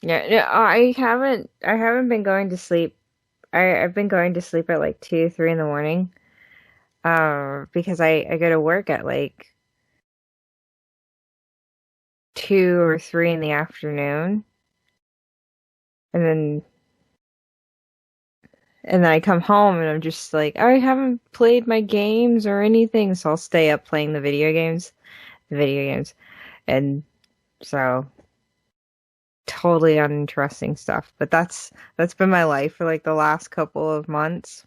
Yeah, no, I haven't been going to sleep. I've been going to sleep at like 2, 3 in the morning. Because I go to work at like 2 or 3 in the afternoon, and then I come home and I'm just like, I haven't played my games or anything, so I'll stay up playing the video games, and so totally uninteresting stuff. But that's been my life for like the last couple of months.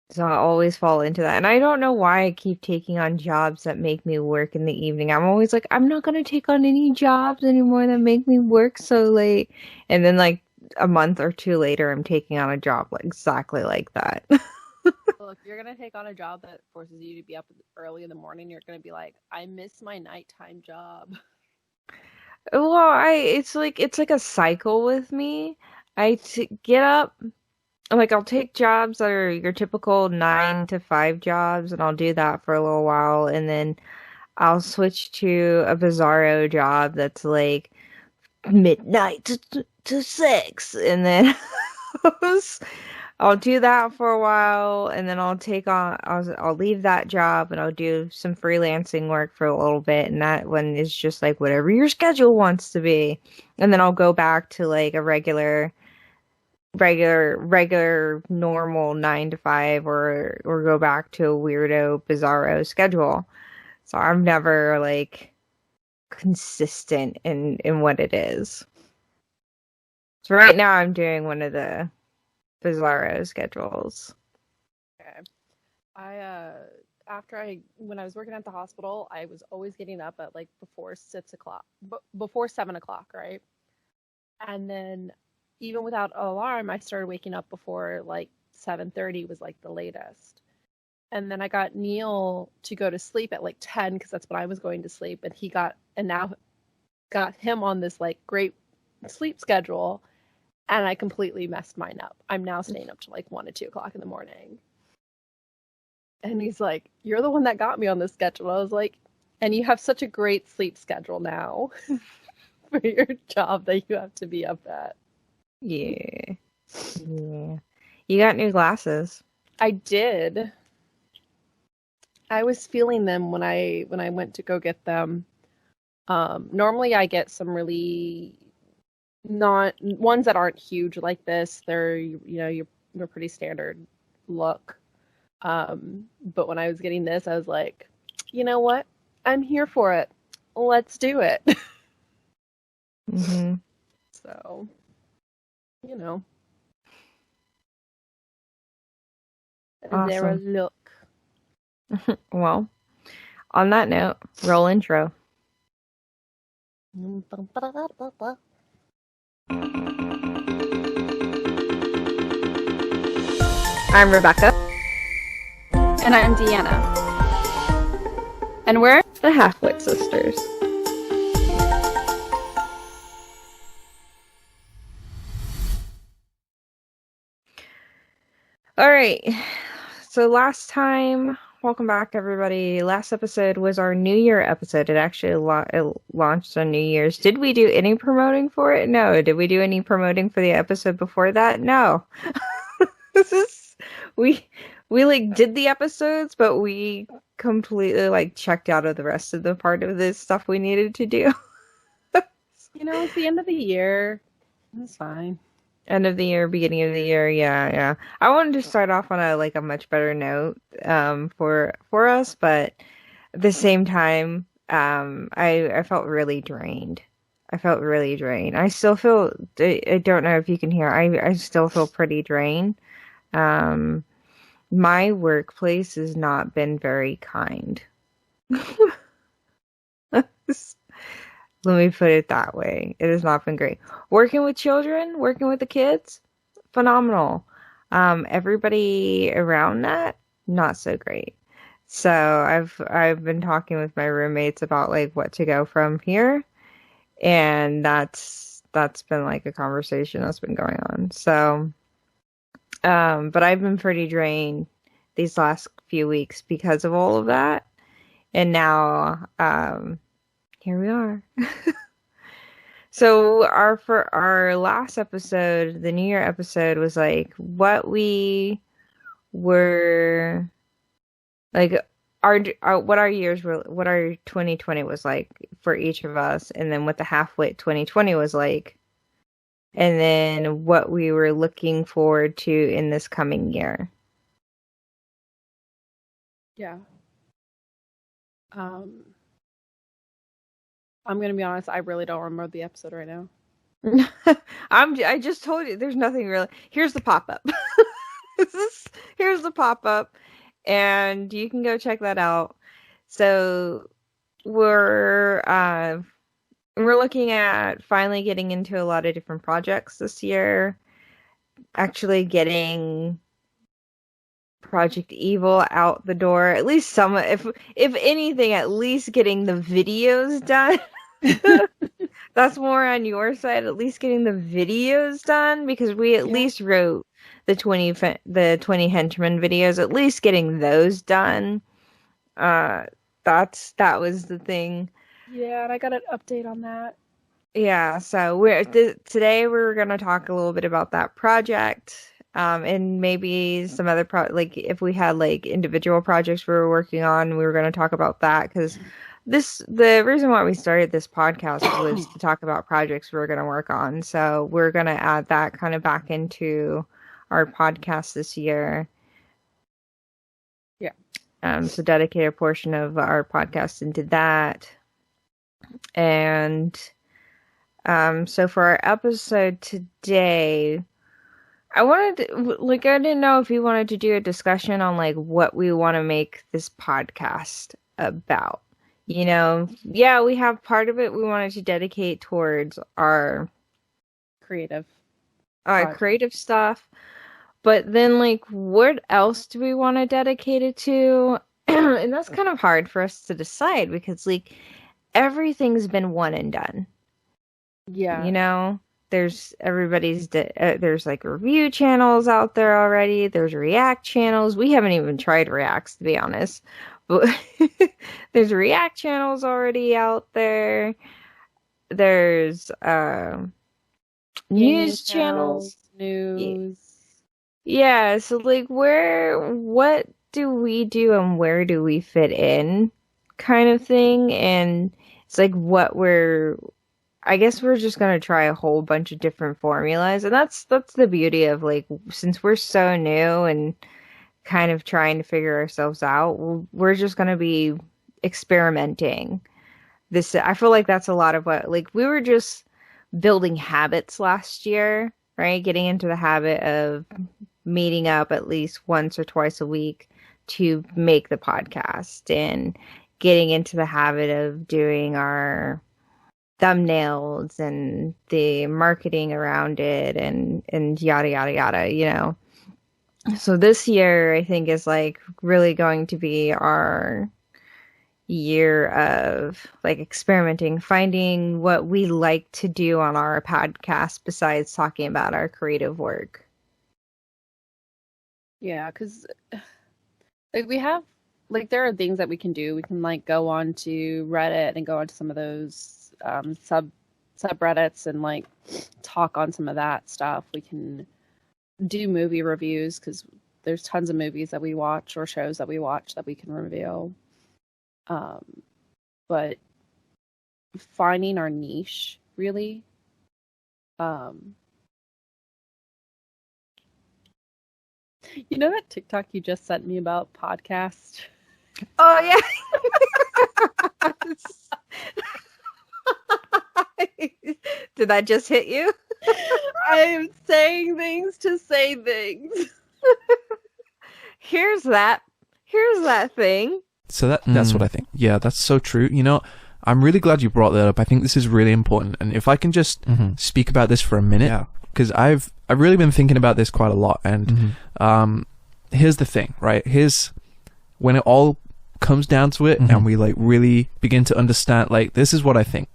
So I always fall into that. And I don't know why I keep taking on jobs that make me work in the evening. I'm always like, I'm not gonna take on any jobs anymore that make me work so late. And then like a month or two later, I'm taking on a job like exactly like that. Well, if you're gonna take on a job that forces you to be up early in the morning, you're gonna be like, I miss my nighttime job. Well, it's like a cycle with me. Get up, like I'll take jobs that are your typical 9 to 5 jobs, and I'll do that for a little while, and then I'll switch to a bizarro job that's like midnight to 6, and then I'll do that for a while, and then I'll leave that job and I'll do some freelancing work for a little bit, and that one is just like whatever your schedule wants to be, and then I'll go back to like a regular normal 9 to 5, or go back to a weirdo bizarro schedule. So I'm never like consistent in what it is. So right now I'm doing one of the bizarro schedules. Okay. I after I when I was working at the hospital, I was always getting up at like before 6 o'clock, before 7 o'clock, right? And then even without an alarm, I started waking up before like 7:30 was like the latest. And then I got Neil to go to sleep at like 10 because that's when I was going to sleep, and now got him on this like great sleep schedule, and I completely messed mine up. I'm now staying up to like 1 to 2 o'clock in the morning. And he's like, "You're the one that got me on this schedule." I was like, "And you have such a great sleep schedule now for your job that you have to be up at." Yeah. Yeah. You got new glasses. I did. I was feeling them when I went to go get them. Normally I get some really not ones that aren't huge like this. They're pretty standard look. But when I was getting this, I was like, you know what? I'm here for it. Let's do it. Hmm. So, you know, they're a Awesome. look. Well, on that note, roll intro. I'm Rebecca, And I'm Deanna. And we're the Halfwit Sisters. All right. So last time, welcome back, everybody. Last episode was our New Year episode. It launched on New Year's. Did we do any promoting for it? No. Did we do any promoting for the episode before that? No. This is we we like did the episodes, but we completely like checked out of the rest of the part of this stuff we needed to do. it's the end of the year. It's fine. End of the year, beginning of the year, yeah, yeah. I wanted to start off on a much better note for us, but at the same time, I felt really drained. I felt really drained. I still feel I don't know if you can hear. I still feel pretty drained. Um, my workplace has not been very kind. Let me put it that way. It has not been great. Working with children, working with the kids, phenomenal. Everybody around that, not so great. So I've been talking with my roommates about like what to go from here, and that's been like a conversation that's been going on. So, but I've been pretty drained these last few weeks because of all of that, and now here we are. So for our last episode, the New Year episode was like what we were like our what our years were, what our 2020 was like for each of us, and then what the Halfwit 2020 was like, and then what we were looking forward to in this coming year. Yeah. I'm gonna be honest, I really don't remember the episode right now. I just told you there's nothing really. Here's the pop-up. Here's the pop-up, and you can go check that out. So we're looking at finally getting into a lot of different projects this year. Actually getting Project Evil out the door. At least some, if anything, at least getting the videos done. That's more on your side, at least getting the videos done, because we at least wrote the 20 henchmen videos, at least getting those done. That was the thing. Yeah, and I got an update on that. Yeah, so today we're going to talk a little bit about that project, and maybe some other like if we had like individual projects we were working on, we were going to talk about that, because the reason why we started this podcast was to talk about projects we were going to work on. So we're going to add that kind of back into our podcast this year. Yeah. So dedicate a portion of our podcast into that. And so for our episode today, I didn't know if you wanted to do a discussion on like what we want to make this podcast about. You know, yeah, we have part of it we wanted to dedicate towards our creative stuff. But then, like, what else do we want to dedicate it to? And that's kind of hard for us to decide, because, like, everything's been one and done. Yeah. You know, there's there's, like, review channels out there already. There's React channels. We haven't even tried Reacts, to be honest. But there's React channels already out there. There's news channels. News. Yeah, so like what do we do and where do we fit in kind of thing? And it's like I guess we're just gonna try a whole bunch of different formulas, and that's the beauty of, like, since we're so new and kind of trying to figure ourselves out, we're just going to be experimenting. I feel like that's a lot of what, like, we were just building habits last year, right? Getting into the habit of meeting up at least once or twice a week to make the podcast, and getting into the habit of doing our thumbnails and the marketing around it, and yada, yada, yada, you know? So this year, I think, is like really going to be our year of like experimenting, finding what we like to do on our podcast besides talking about our creative work. Yeah, because like we have, like, there are things that we can do. We can like go on to Reddit and go onto some of those subreddits and like talk on some of that stuff. We can do movie reviews, because there's tons of movies that we watch or shows that we watch that we can review. But finding our niche, really. You know that TikTok you just sent me about podcast? Oh yeah. Did that just hit you? I am saying things to say things. Here's that thing. So that's what I think. Yeah, that's so true. You know, I'm really glad you brought that up. I think this is really important. And if I can just speak about this for a minute, because I've really been thinking about this quite a lot. And here's the thing, right? Here's when it all comes down to it, and we like really begin to understand, like, this is what I think,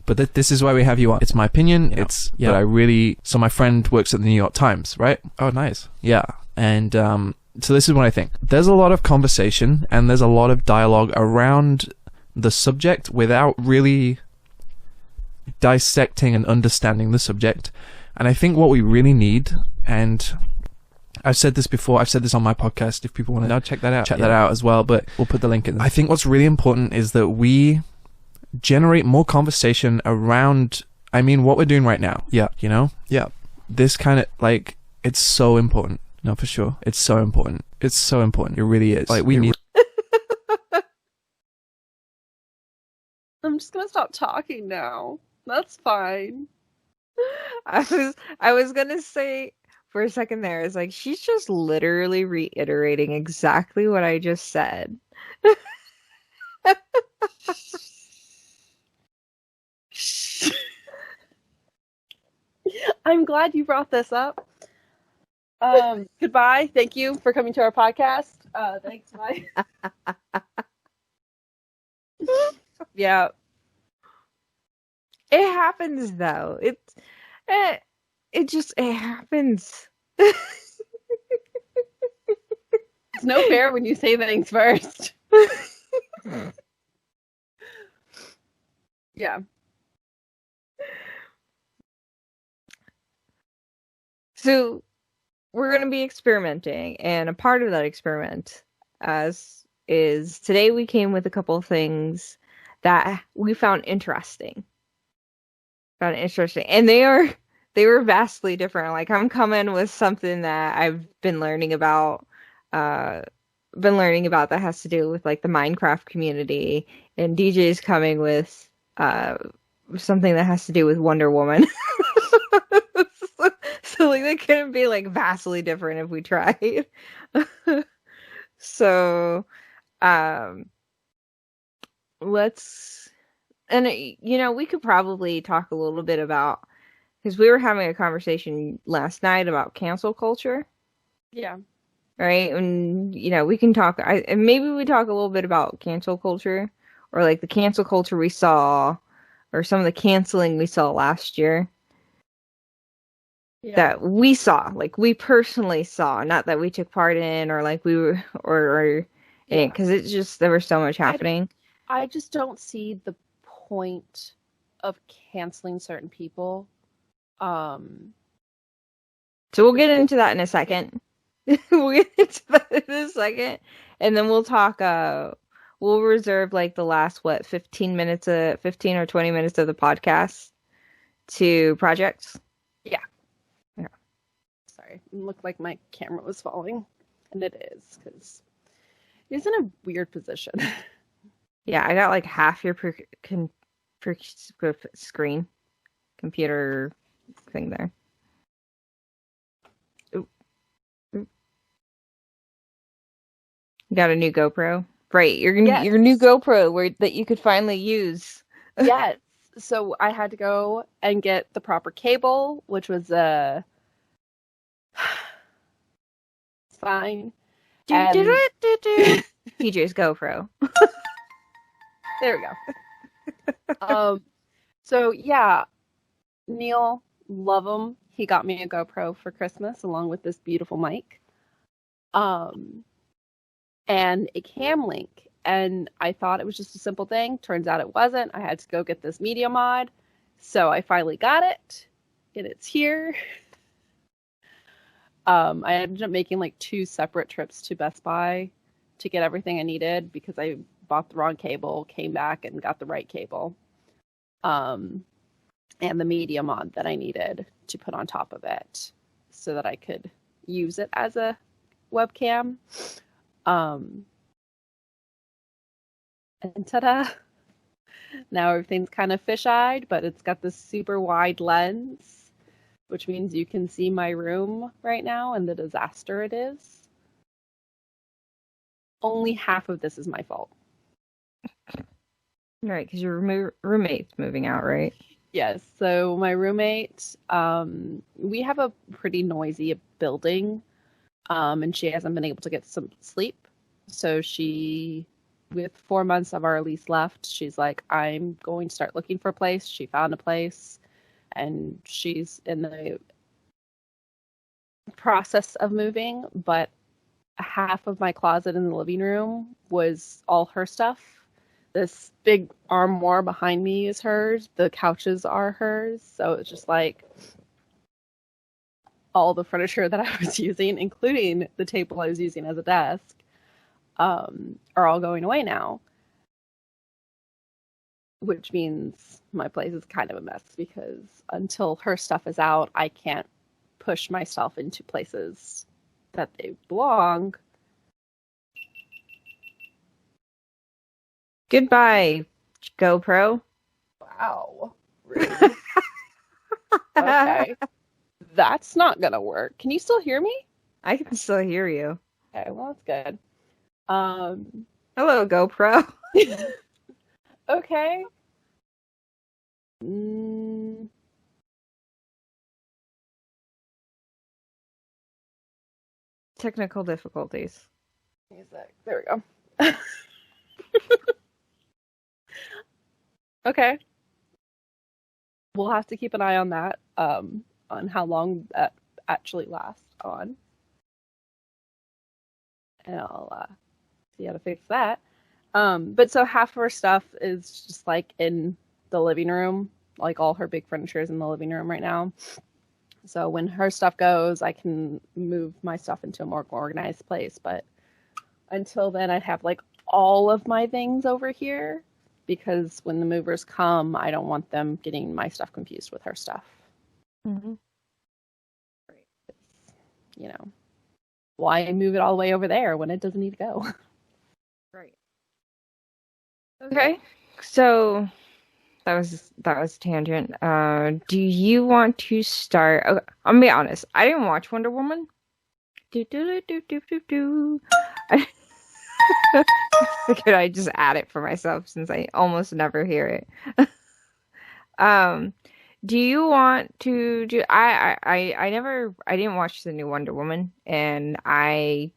but this is why we have you on. It's my opinion. But I really, so my friend works at the New York Times, right? Oh, nice. Yeah. And so this is what I think. There's a lot of conversation and there's a lot of dialogue around the subject without really dissecting and understanding the subject. And I think what we really need, and I've said this before, I've said this on my podcast, if people want to check that out as well, but we'll put the link in. I think what's really important is that we generate more conversation around, I mean, what we're doing right now. Yeah. You know? Yeah. This kind of, like, it's so important. No, for sure. It's so important. It's so important. It really is. Like, we need... I'm just gonna stop talking now. That's fine. I was gonna say for a second there, it's like she's just literally reiterating exactly what I just said. I'm glad you brought this up. Goodbye. Thank you for coming to our podcast. Thanks. Bye. Yeah. It happens though. It happens. It's no fair when you say things first. Yeah. So we're going to be experimenting, and a part of that experiment is today we came with a couple of things that we found interesting. And they were vastly different. Like, I'm coming with something that I've been learning about that has to do with like the Minecraft community, and DJ's coming with something that has to do with Wonder Woman. So like they couldn't be like vastly different if we tried. So let's, and you know, we could probably talk a little bit about, because we were having a conversation last night about cancel culture. Yeah. Right? And you know, we can talk, and maybe we talk a little bit about cancel culture, or like the cancel culture we saw, or some of the canceling we saw last year. Yeah. That we saw, like we personally saw, not that we took part in, or like we were, or because it's just, there was so much happening. I just don't see the point of canceling certain people. So we'll get into that in a second. We'll get into that in a second, and then we'll talk. We'll reserve like the last 15 or 20 minutes of the podcast to projects. Yeah. Sorry, it looked like my camera was falling, and it is, because it's in a weird position. Yeah, I got like half your screen computer thing there. Ooh. You got a new GoPro? Right, your new GoPro that you could finally use. Yes. So I had to go and get the proper cable, which was fine. PJ's GoPro. There we go. So yeah, Neil, love him. He got me a GoPro for Christmas along with this beautiful mic. And a cam link. And I thought it was just a simple thing. Turns out it wasn't. I had to go get this media mod. So I finally got it. And it's here. I ended up making like 2 separate trips to Best Buy to get everything I needed, because I bought the wrong cable, came back and got the right cable. And the media mod that I needed to put on top of it so that I could use it as a webcam. And ta-da! Now everything's kind of fish-eyed, but it's got this super wide lens, which means you can see my room right now and the disaster it is. Only half of this is my fault. Right, because your roommate's moving out, right? Yes, so my roommate, we have a pretty noisy building, and she hasn't been able to get some sleep. So she, with 4 months of our lease left, she's like, I'm going to start looking for a place. She found a place, and she's in the process of moving, but half of my closet in the living room was all her stuff This big armoire behind me is hers. The couches are hers. So it's just like all the furniture that I was using, including the table I was using as a desk, are all going away now. Which means my place is kind of a mess because until her stuff is out, I can't push myself into places that they belong. Goodbye, GoPro. Wow. Rude. Okay. That's not gonna work. Can you still hear me? I can still hear you. Okay, well that's good. Hello, GoPro. Okay. Technical difficulties. Music. There we go. Okay. We'll have to keep an eye on that, on how long that actually lasts on. And I'll see how to fix that. But so half of her stuff is just like in the living room, like all her big furniture is in the living room right now. So when her stuff goes, I can move my stuff into a more organized place. But until then, I have like all of my things over here because when the movers come, I don't want them getting my stuff confused with her stuff. Mm-hmm. You know, why move it all the way over there when it doesn't need to go? Right. Okay. So that was tangent. Do you want to start? Okay, I'm gonna be honest. I didn't watch Wonder Woman. Do do do do do do. I figured I'd just add it for myself since I almost never hear it. Do you want to do? I didn't watch the new Wonder Woman, and I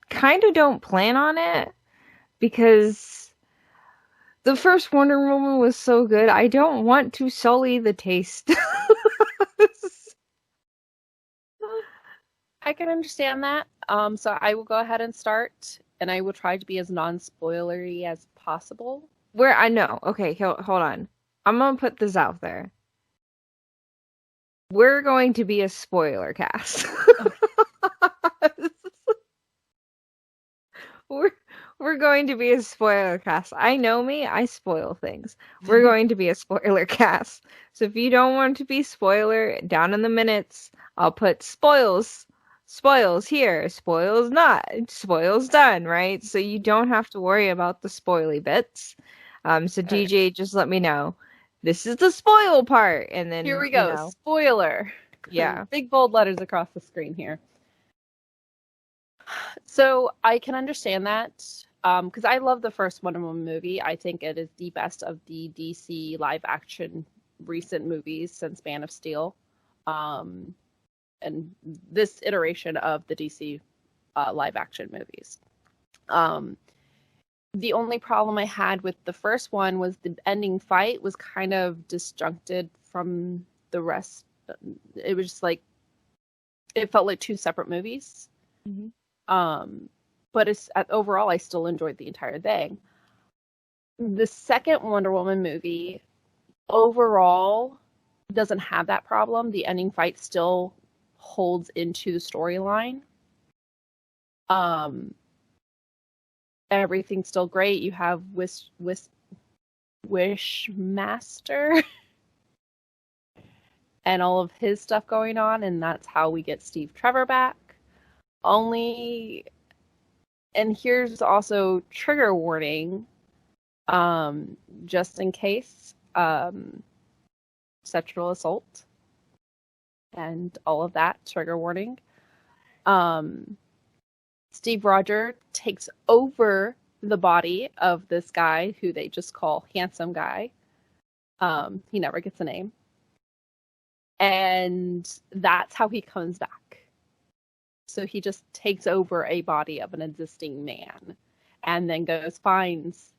kind of don't plan on it because the first Wonder Woman was so good. I don't want to sully the taste. I can understand that. So I will go ahead and start, and I will try to be as non-spoilery as possible. Where I know. Okay, hold on. I'm gonna put this out there. We're going to be a spoiler cast. We're going to be a spoiler cast. I know me, I spoil things. We're going to be a spoiler cast. So if you don't want to be spoiler, down in the minutes, I'll put spoils here, spoils not, spoils done, right? So you don't have to worry about the spoily bits. So DJ, just let me know. This is the spoil part, and then here we go. You know, spoiler. Yeah. Big bold letters across the screen here. So I can understand that because I love the first Wonder Woman movie. I think it is the best of the DC live action recent movies since Man of Steel. And this iteration of the DC live action movies. The only problem I had with the first one was the ending fight was kind of disjuncted from the rest. It was just like, it felt like two separate movies. Mm-hmm. But overall, I still enjoyed the entire thing. The second Wonder Woman movie overall doesn't have that problem. The ending fight still holds into the storyline. Everything's still great. You have Wishmaster and all of his stuff going on, and that's how we get Steve Trevor back. And here's also trigger warning, just in case, sexual assault and all of that, trigger warning. Steve Rogers takes over the body of this guy who they just call Handsome Guy. He never gets a name. And that's how he comes back. So he just takes over a body of an existing man and then finds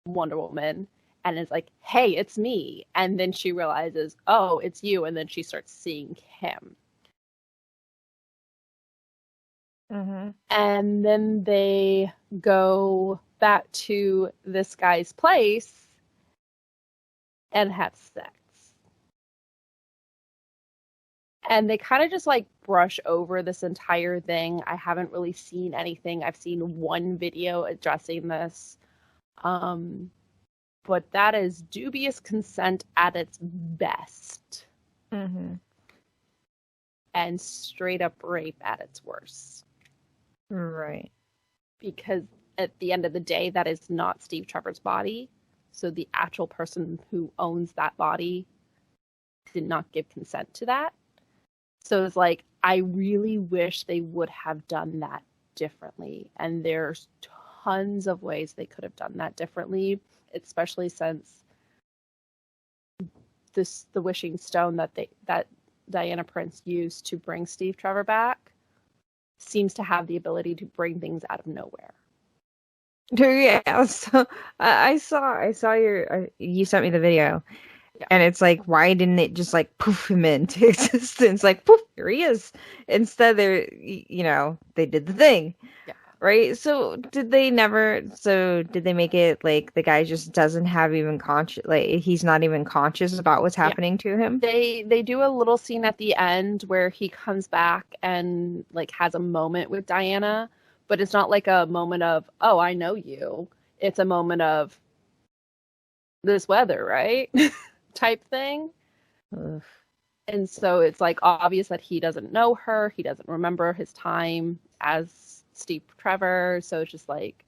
Wonder Woman and is like, hey, it's me. And then she realizes, oh, it's you. And then she starts seeing him. Mm-hmm. And then they go back to this guy's place and have sex. And they kind of just like brush over this entire thing. I haven't really seen anything. I've seen one video addressing this. But that is dubious consent at its best. Mm-hmm. And straight up rape at its worst. Right. Because at the end of the day, that is not Steve Trevor's body. So the actual person who owns that body did not give consent to that. So it's like, I really wish they would have done that differently. And there's tons of ways they could have done that differently, especially since the wishing stone that Diana Prince used to bring Steve Trevor back seems to have the ability to bring things out of nowhere. Yeah, so I saw you sent me the video, and it's like, why didn't it just like poof him into existence? Like, poof, here he is. Instead, they did the thing, right? So did they make it like the guy just doesn't have even he's not even conscious about what's happening to him? They do a little scene at the end where he comes back and like has a moment with Diana. But it's not like a moment of, oh, I know you. It's a moment of this weather, right? type thing. Ugh. And so it's like obvious that he doesn't know her. He doesn't remember his time as Steve Trevor. So it's just like.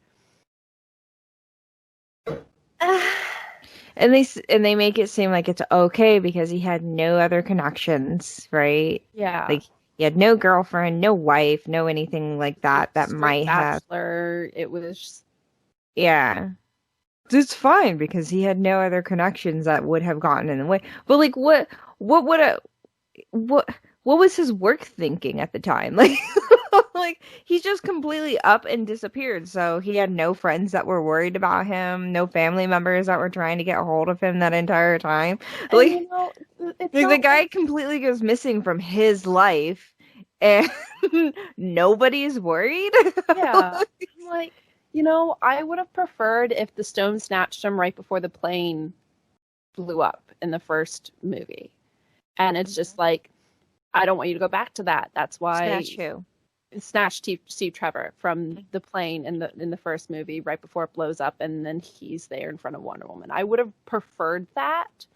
And they make it seem like it's okay because he had no other connections, right? Yeah. Like, he had no girlfriend, no wife, no anything like that might bachelor. It was. Yeah. It's fine because he had no other connections that would have gotten in the way. But like, what was his work thinking at the time? Like, like he just completely up and disappeared. So he had no friends that were worried about him, no family members that were trying to get a hold of him that entire time. Like, the guy completely goes missing from his life, and nobody's worried. Yeah, like, I would have preferred if the stone snatched him right before the plane blew up in the first movie. And it's just like, I don't want you to go back to that. That's why. Snatch who? Snatch Steve Trevor from the plane in the first movie right before it blows up, and then he's there in front of Wonder Woman. I would have preferred that.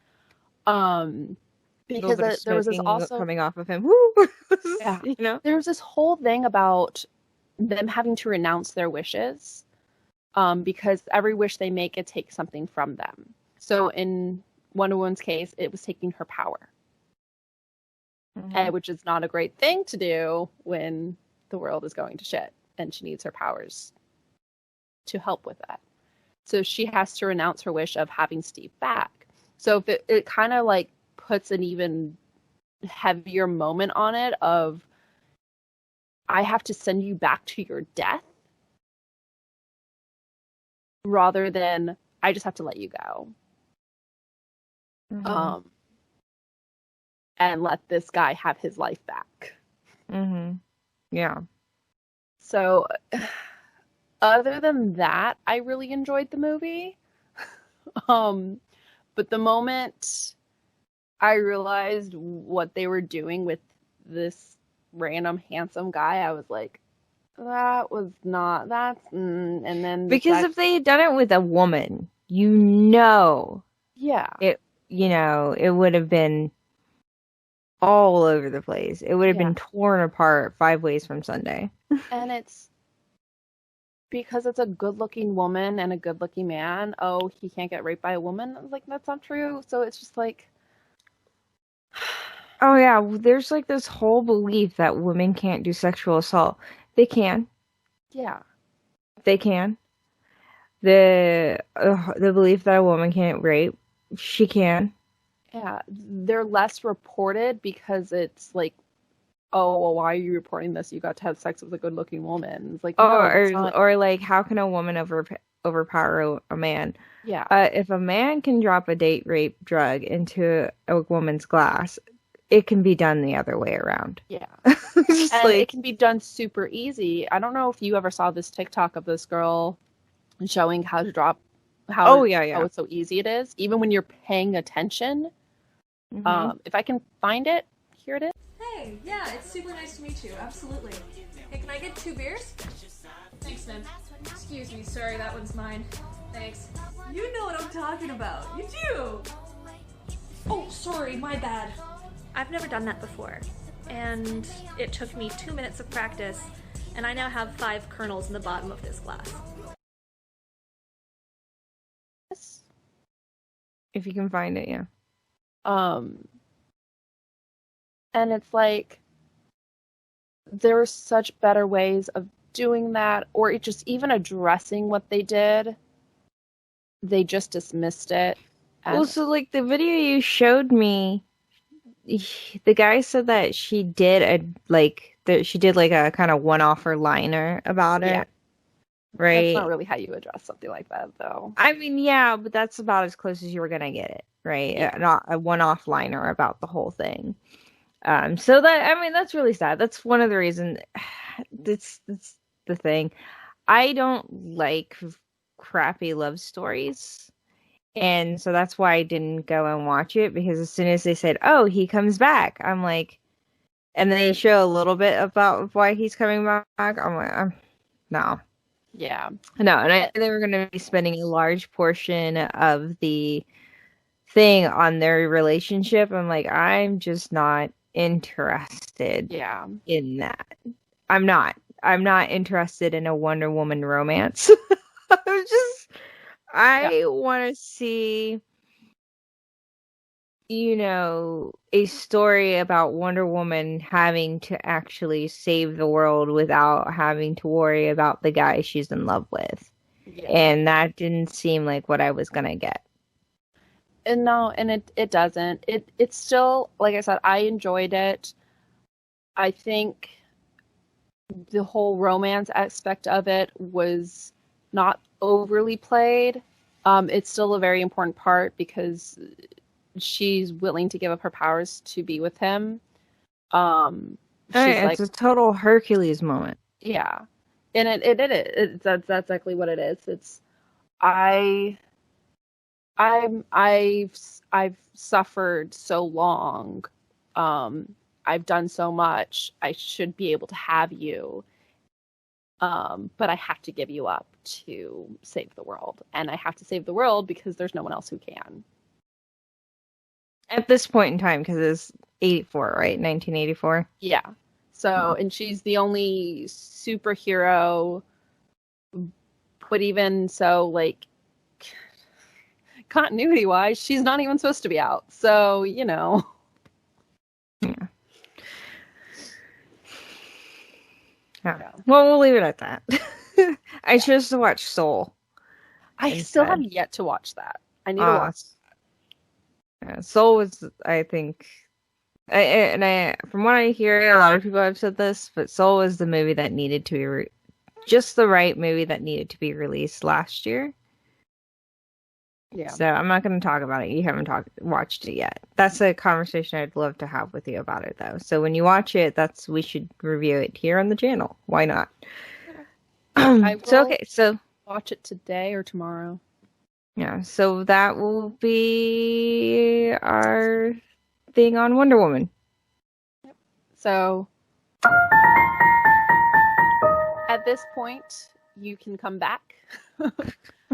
Because there was this also coming off of him. Woo! Yeah. There was this whole thing about them having to renounce their wishes, because every wish they make, it takes something from them. So in Wonder Woman's case, it was taking her power, which is not a great thing to do when the world is going to shit and she needs her powers to help with that. So she has to renounce her wish of having Steve back. So if it kind of like puts an even heavier moment on it of, I have to send you back to your death, rather than I just have to let you go. And let this guy have his life back. Yeah. So other than that, I really enjoyed the movie. But the moment I realized what they were doing with this random handsome guy, I was like, and then because if they had done it with a woman, it would have been all over the place. It would have been torn apart 5 ways from Sunday. And it's because it's a good-looking woman and a good-looking man. Oh, he can't get raped by a woman. I was like, that's not true. So it's just like, oh yeah, there's like this whole belief that women can't do sexual assault. They can. Yeah. They can. The belief that a woman can't rape, she can. Yeah, they're less reported because it's like, oh, well, why are you reporting this? You got to have sex with a good-looking woman. It's like, or like, how can a woman overpower a man? Yeah. If a man can drop a date rape drug into a woman's glass, it can be done the other way around. Yeah. And it can be done super easy. I don't know if you ever saw this TikTok of this girl. and showing how to drop, Oh yeah, how yeah. it's so easy it is, even when you're paying attention. Mhm. If I can find it, here it is. Hey, yeah, it's super nice to meet you. Absolutely. Hey, can I get 2 beers? Thanks, man. Excuse me, sorry, that one's mine. Thanks. You know what I'm talking about. You do. Oh, sorry, my bad. I've never done that before, and it took me 2 minutes of practice, and I now have 5 kernels in the bottom of this glass. If you can find it, yeah. And it's like, there are such better ways of doing that, or just even addressing what they did. They just dismissed it. Well, so like the video you showed me, the guy said that she did a kind of one-offer liner about it. Yeah. Right? That's not really how you address something like that, though. I mean, yeah, but that's about as close as you were gonna get it, right? Yeah. Not a one-off liner about the whole thing. So that, I mean, that's really sad. That's one of the reasons. That's the thing. I don't like crappy love stories. And so that's why I didn't go and watch it, because as soon as they said, "Oh, he comes back," I'm like, and they show a little bit about why he's coming back. I'm like, no. Yeah. No, and they were going to be spending a large portion of the thing on their relationship. I'm like, I'm just not interested in that. I'm not interested in a Wonder Woman romance. I want to see, a story about Wonder Woman having to actually save the world without having to worry about the guy she's in love with. Yeah. And that didn't seem like what I was going to get. And no, and it doesn't. It's still, like I said, I enjoyed it. I think the whole romance aspect of it was not overly played. It's still a very important part because she's willing to give up her powers to be with him. It's a total Hercules moment. Yeah, and that's exactly what it is. It's I've suffered so long. I've done so much. I should be able to have you. But I have to give you up to save the world. And I have to save the world because there's no one else who can. At this point in time, because it's 84, right? 1984? Yeah. So, and she's the only superhero, but even so, like, continuity-wise, she's not even supposed to be out. So, Yeah. Yeah. Well, we'll leave it at that. I chose to watch Soul. I still have yet to watch that. I need to watch that. Yeah, Soul was, I think, from what I hear, a lot of people have said this, but Soul was the movie that needed to be just the right movie that needed to be released last year. Yeah. So I'm not going to talk about it. You haven't watched it yet. That's a conversation I'd love to have with you about it, though. So when you watch it, we should review it here on the channel. Why not? I will so watch it today or tomorrow. Yeah. So that will be our thing on Wonder Woman. Yep. So at this point, you can come back.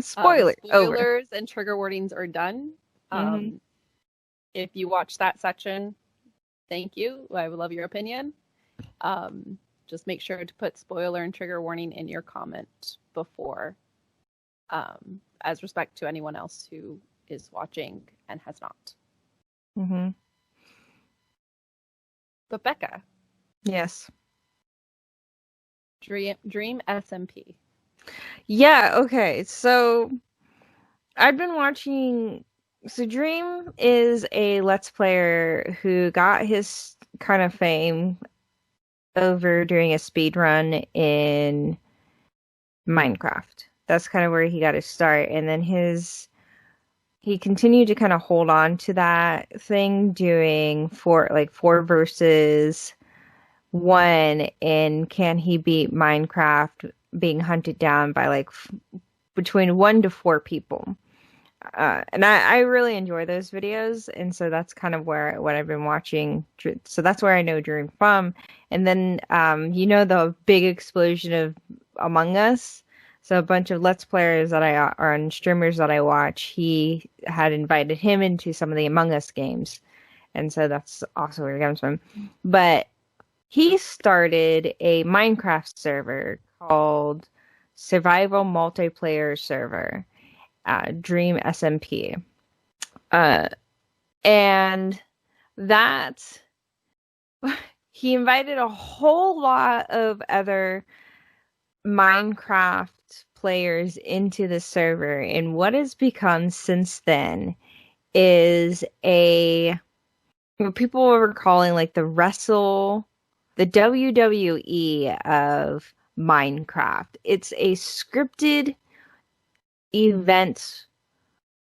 Spoilers and trigger warnings are done. If you watch that section, thank you. I would love your opinion. Just make sure to put spoiler and trigger warning in your comment before, as respect to anyone else who is watching and has not. Mm-hmm. But Becca. Yes. Dream SMP. Yeah, okay. So I've been watching. So Dream is a Let's Player who got his kind of fame over doing a speed run in Minecraft. That's kind of where he got his start. And then he continued to kind of hold on to that thing, doing 4 versus 1 in Can He Beat Minecraft being hunted down by between 1 to 4 people. And I really enjoy those videos, and so that's kind of what I've been watching. So that's where I know Dream from. And then the big explosion of Among Us. So a bunch of Let's Players and streamers that I watch, he had invited him into some of the Among Us games, and so that's also where it comes from. But he started a Minecraft server called Survival Multiplayer Server. Dream SMP. And that he invited a whole lot of other Minecraft players into the server, and what has become since then is what people were calling like the WWE of Minecraft. It's a scripted event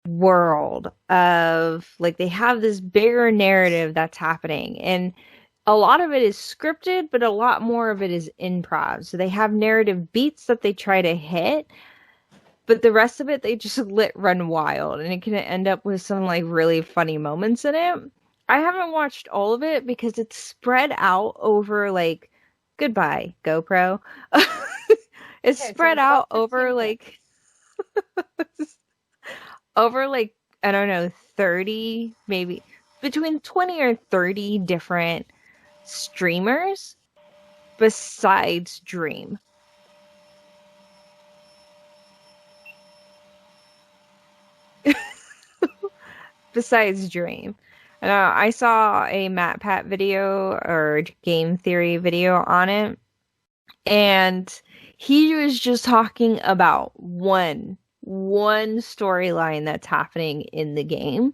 world of like they have this bigger narrative that's happening, and a lot of it is scripted, but a lot more of it is improv. So they have narrative beats that they try to hit, but the rest of it they just run wild, and it can end up with some like really funny moments in it. I haven't watched all of it because it's spread out over like goodbye GoPro. It's spread out over like over like, I don't know, 30, maybe between 20 or 30 different streamers besides Dream. Besides Dream. I saw a MatPat video or game theory video on it, and he was just talking about one storyline that's happening in the game,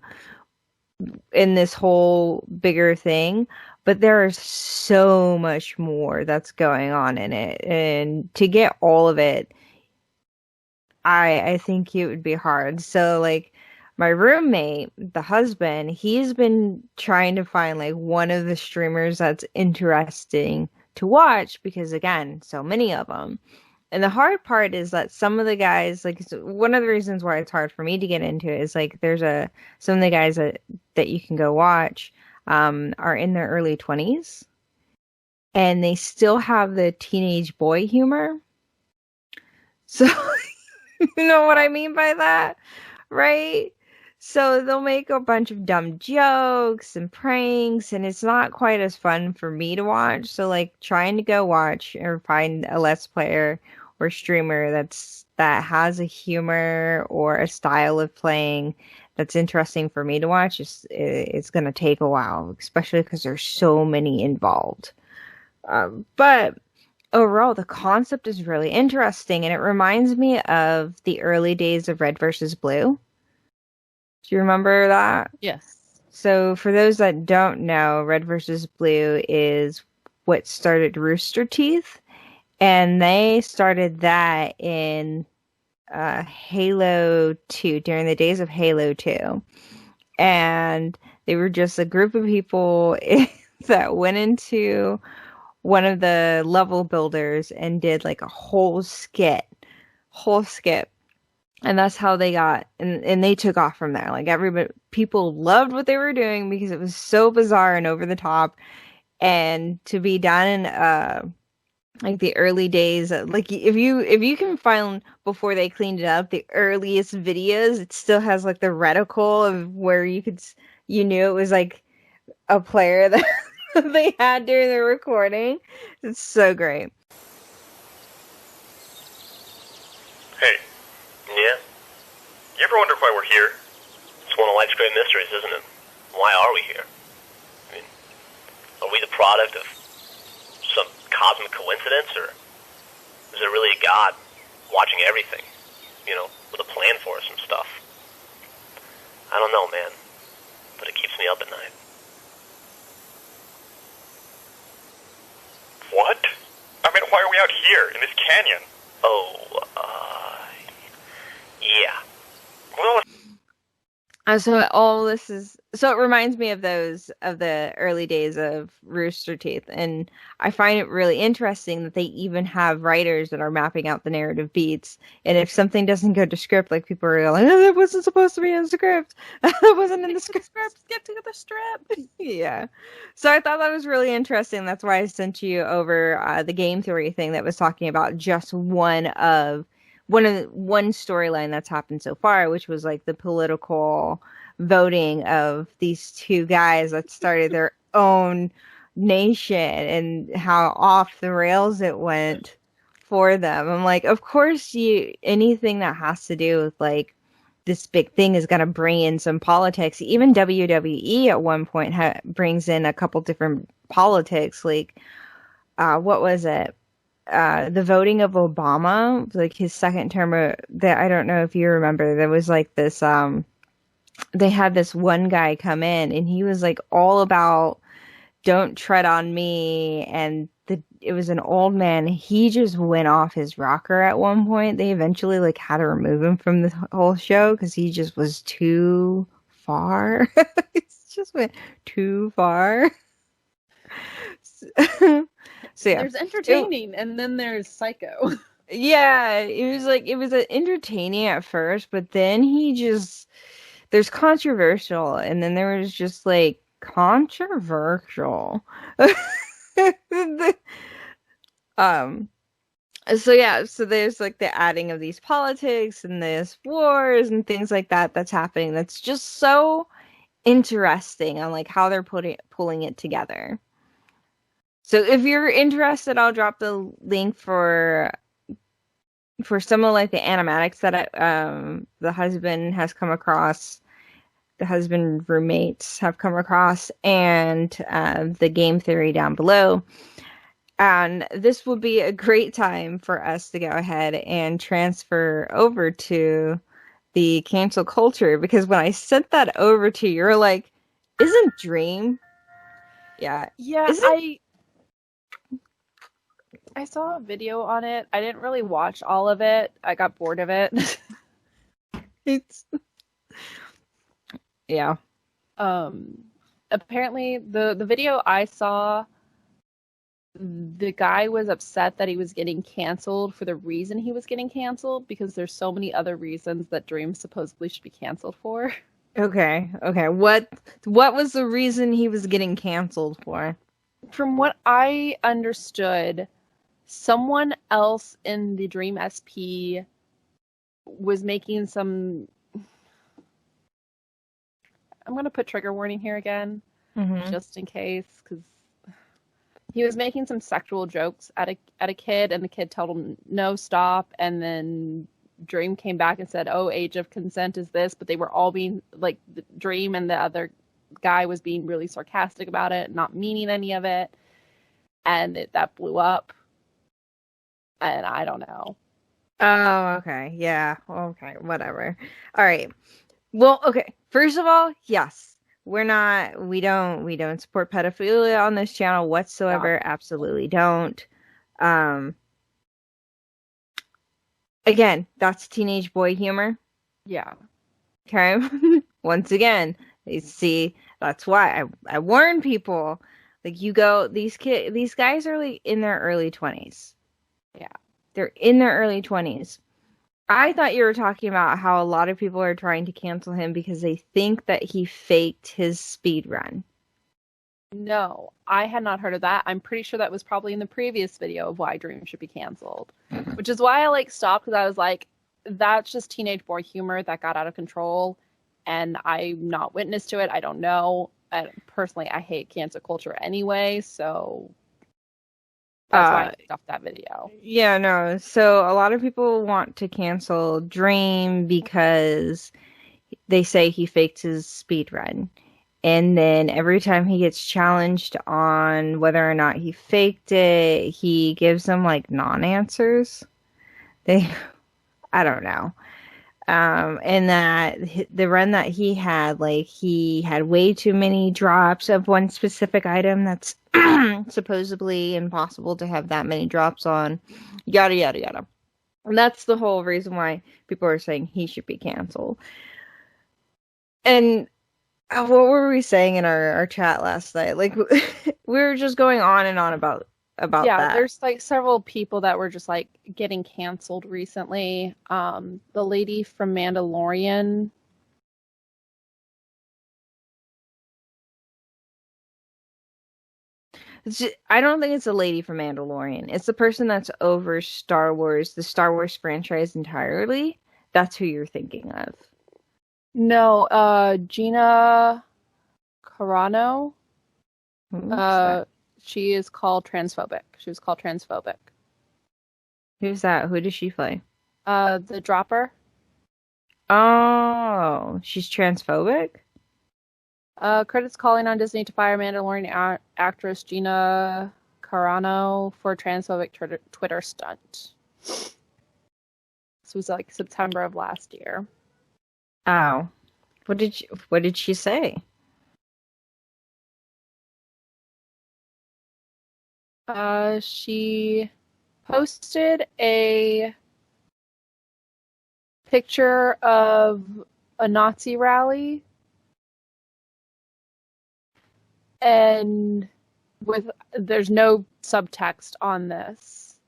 in this whole bigger thing, but there's so much more that's going on in it, and to get all of it, I think it would be hard. So like my roommate, the husband, he's been trying to find like one of the streamers that's interesting to watch because again, so many of them. And the hard part is that some of the guys, like one of the reasons why it's hard for me to get into it is like some of the guys that you can go watch are in their early 20s, and they still have the teenage boy humor. So you know what I mean by that, right? So they'll make a bunch of dumb jokes and pranks, and it's not quite as fun for me to watch. So like trying to go watch or find a Let's Player or streamer that has a humor or a style of playing that's interesting for me to watch it's going to take a while, especially because there's so many involved. But overall, the concept is really interesting, and it reminds me of the early days of Red versus Blue. Do you remember that? Yes. So for those that don't know, Red versus Blue is what started Rooster Teeth, and they started that in Halo 2, during the days of Halo 2. And they were just a group of people that went into one of the level builders and did like a whole skit. And that's how they got, and they took off from there. Like people loved what they were doing because it was so bizarre and over the top. And to be done in like the early days, like if you can find before they cleaned it up, the earliest videos, it still has like the reticle of where you knew it was like a player that they had during the recording. It's so great. Hey. Yeah? You ever wonder why we're here? It's one of life's great mysteries, isn't it? Why are we here? I mean, are we the product of some cosmic coincidence, or is there really a God watching everything? You know, with a plan for us and stuff? I don't know, man. But it keeps me up at night. What? I mean, why are we out here, in this canyon? Oh, yeah. Well, So all this is so it reminds me of those of the early days of Rooster Teeth, and I find it really interesting that they even have writers that are mapping out the narrative beats. And if something doesn't go to script, like people are like, "Oh, that wasn't supposed to be in the script. That wasn't in the script." Get to the strip. Yeah. So I thought that was really interesting. That's why I sent you over the game theory thing that was talking about just one storyline that's happened so far, which was like the political voting of these two guys that started their own nation and how off the rails it went for them. I'm like, of course anything that has to do with like this big thing is going to bring in some politics. Even WWE at one point brings in a couple different politics. Like, what was it? The voting of Obama, like his second term, that I don't know if you remember, there was like this, they had this one guy come in and he was like all about don't tread on me. And it was an old man. He just went off his rocker at one point. They eventually like had to remove him from the whole show because he just was too far. It just went too far. So yeah, There's entertaining, and then there's psycho. yeah, it was entertaining at first, but then there's controversial, and then there was just like controversial. um, so yeah, so there's like the adding of these politics and this wars and things like that that's happening. That's just so interesting on like how they're pulling it together. So if you're interested, I'll drop the link for some of like the animatics that the husband has come across, the husband roommates have come across, and the game theory down below. And this would be a great time for us to go ahead and transfer over to the cancel culture, because when I sent that over to you, you're like, isn't Dream? Yeah. Yeah, I saw a video on it. I didn't really watch all of it. I got bored of it. It's yeah. Apparently the video I saw, the guy was upset that he was getting canceled for the reason he was getting canceled, because there's so many other reasons that Dream supposedly should be canceled for. Okay. What was the reason he was getting canceled for? From what I understood, someone else in the Dream SP was making some... I'm going to put trigger warning here again, just in case, because he was making some sexual jokes at a kid, and the kid told him, no, stop, and then Dream came back and said, oh, age of consent is this, but they were all being, like, the Dream and the other guy was being really sarcastic about it, not meaning any of it, and that blew up, and I don't know. Oh, okay. Yeah. Okay. Whatever. All right. Well, okay. First of all, yes, we don't support pedophilia on this channel whatsoever. Yeah. Absolutely don't. Again, that's teenage boy humor. Yeah. Okay. Once again, you see, that's why I warn people. Like, these guys are like in their early 20s. Yeah. They're in their early 20s. I thought you were talking about how a lot of people are trying to cancel him because they think that he faked his speed run. No, I had not heard of that. I'm pretty sure that was probably in the previous video of why Dream should be canceled, which is why I stopped, because I was like, that's just teenage boy humor that got out of control, and I'm not witness to it. I don't know. Personally, I hate cancel culture anyway, so that's why I stopped that video. Yeah, no. So a lot of people want to cancel Dream because they say he faked his speed run. And then every time he gets challenged on whether or not he faked it, he gives them like non-answers. I don't know. And that the run that he had way too many drops of one specific item that's supposedly impossible to have that many drops on, yada yada yada. And that's the whole reason why people are saying he should be canceled. And what were we saying in our chat last night? Like, we were just going on and on about that. There's like several people that were just like getting canceled recently. The lady from Mandalorian. I don't think it's a lady from Mandalorian. It's the person that's over Star Wars, the Star Wars franchise entirely. That's who you're thinking of. No, Gina Carano. She is called Transphobic. She was called Transphobic. Who's that? Who does she play? The Dropper. Oh, she's transphobic? Credits calling on Disney to fire Mandalorian actress Gina Carano for transphobic Twitter stunt. This was like September of last year. Oh. What did she say? She posted a picture of a Nazi rally and there's no subtext on this.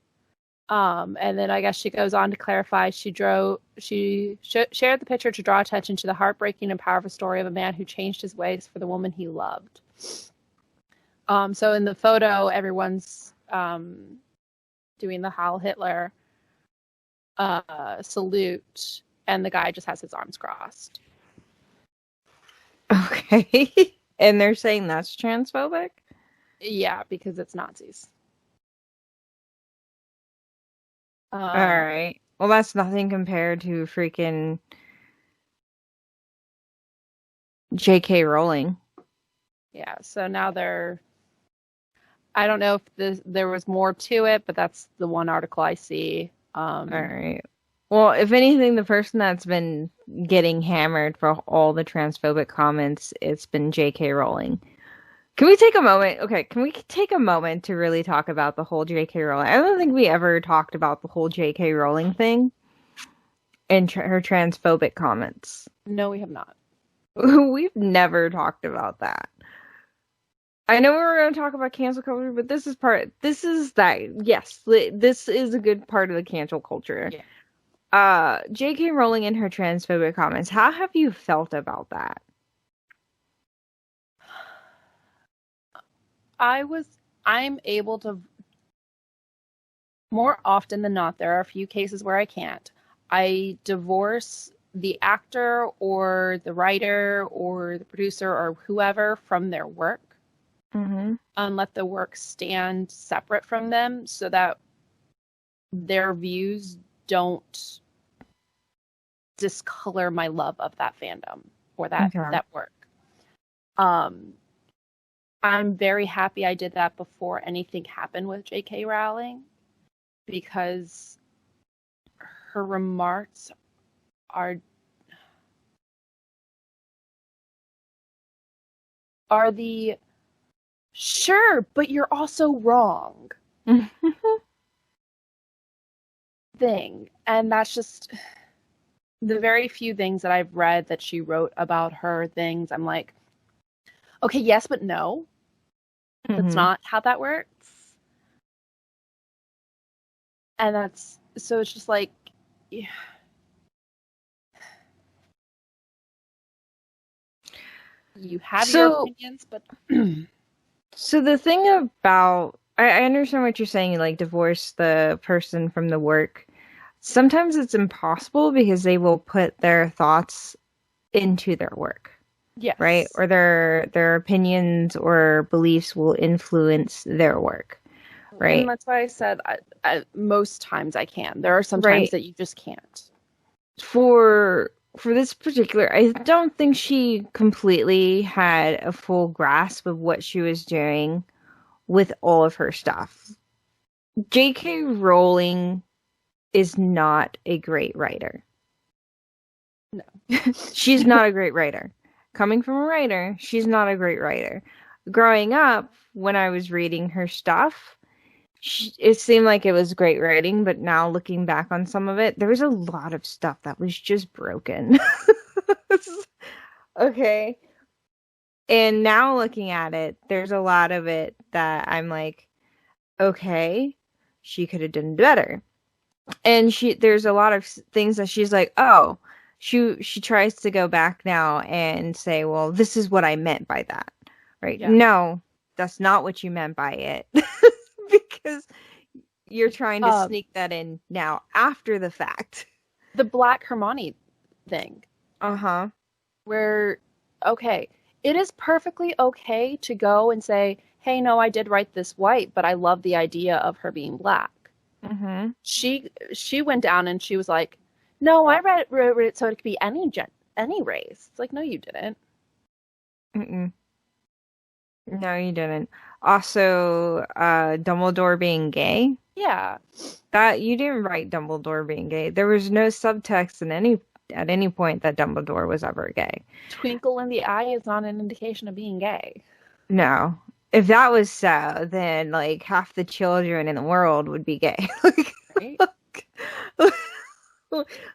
And then I guess she goes on to clarify she shared the picture to draw attention to the heartbreaking and powerful story of a man who changed his ways for the woman he loved. So in the photo, everyone's doing the Heil Hitler salute, and the guy just has his arms crossed. Okay. And they're saying that's transphobic? Yeah, because it's Nazis. All right. Well, that's nothing compared to freaking J.K. Rowling. Yeah, so now I don't know if there was more to it, but that's the one article I see. All right. Well, if anything, the person that's been getting hammered for all the transphobic comments, it's been J.K. Rowling. Can we take a moment? Okay, can we take a moment to really talk about the whole J.K. Rowling? I don't think we ever talked about the whole J.K. Rowling thing and her transphobic comments. No, we have not. We've never talked about that. I know we were going to talk about cancel culture, but this is yes, this is a good part of the cancel culture. Yeah. J.K. Rowling and her transphobic comments. How have you felt about that? I'm able to, more often than not, there are a few cases where I can't. I divorce the actor or the writer or the producer or whoever from their work. Mm-hmm. And let the work stand separate from them so that their views don't discolor my love of that fandom or that work. I'm very happy I did that before anything happened with J.K. Rowling because her remarks are the sure, but you're also wrong thing. And that's just the very few things that I've read that she wrote about her things. I'm like, okay, yes, but no. That's not how that works. And so it's just like, yeah. You have your opinions, but so the thing about I understand what you're saying, like divorce the person from the work. Sometimes it's impossible because they will put their thoughts into their work. Yes. Right? Or their opinions or beliefs will influence their work. Right? And that's why I said most times I can. There are some times that you just can't. For this particular, I don't think she completely had a full grasp of what she was doing with all of her stuff. J.K. Rowling is not a great writer. No. She's not a great writer. Coming from a writer, she's not a great writer. Growing up, when I was reading her stuff, it seemed like it was great writing, but now looking back on some of it, there was a lot of stuff that was just broken. Okay. And now looking at it, there's a lot of it that I'm like, okay, she could have done better. And there's a lot of things that she's like, oh, she tries to go back now and say, well, this is what I meant by that. Right? Yeah. No, that's not what you meant by it. Because you're trying to sneak that in now after the fact. The Black Hermione thing. Uh-huh. Where, okay, it is perfectly okay to go and say, hey, no, I did write this white, but I love the idea of her being black. Mm-hmm. She went down and she was like, no, I wrote it so it could be any race. It's like, no, you didn't. Mm-mm. No, you didn't. Also, Dumbledore being gay. Yeah. That you didn't write Dumbledore being gay. There was no subtext at any point that Dumbledore was ever gay. Twinkle in the eye is not an indication of being gay. No. If that was so, then like half the children in the world would be gay. Right?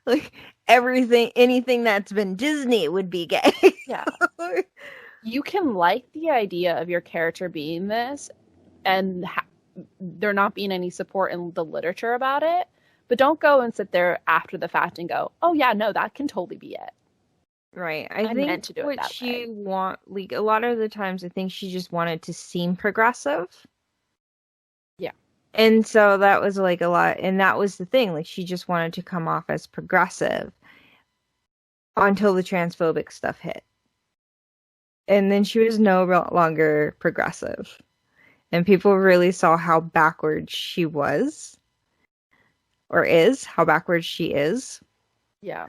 Like anything that's been Disney would be gay. Yeah. You can like the idea of your character being this and there not being any support in the literature about it, but don't go and sit there after the fact and go, oh yeah, no, that can totally be it. Right. I think meant to do it what that she way. like a lot of the times I think she just wanted to seem progressive. Yeah. And so that was like a lot, and that was the thing, like she just wanted to come off as progressive until the transphobic stuff hit. And then she was no longer progressive. And people really saw how backwards she was. Or is, how backwards she is. Yeah.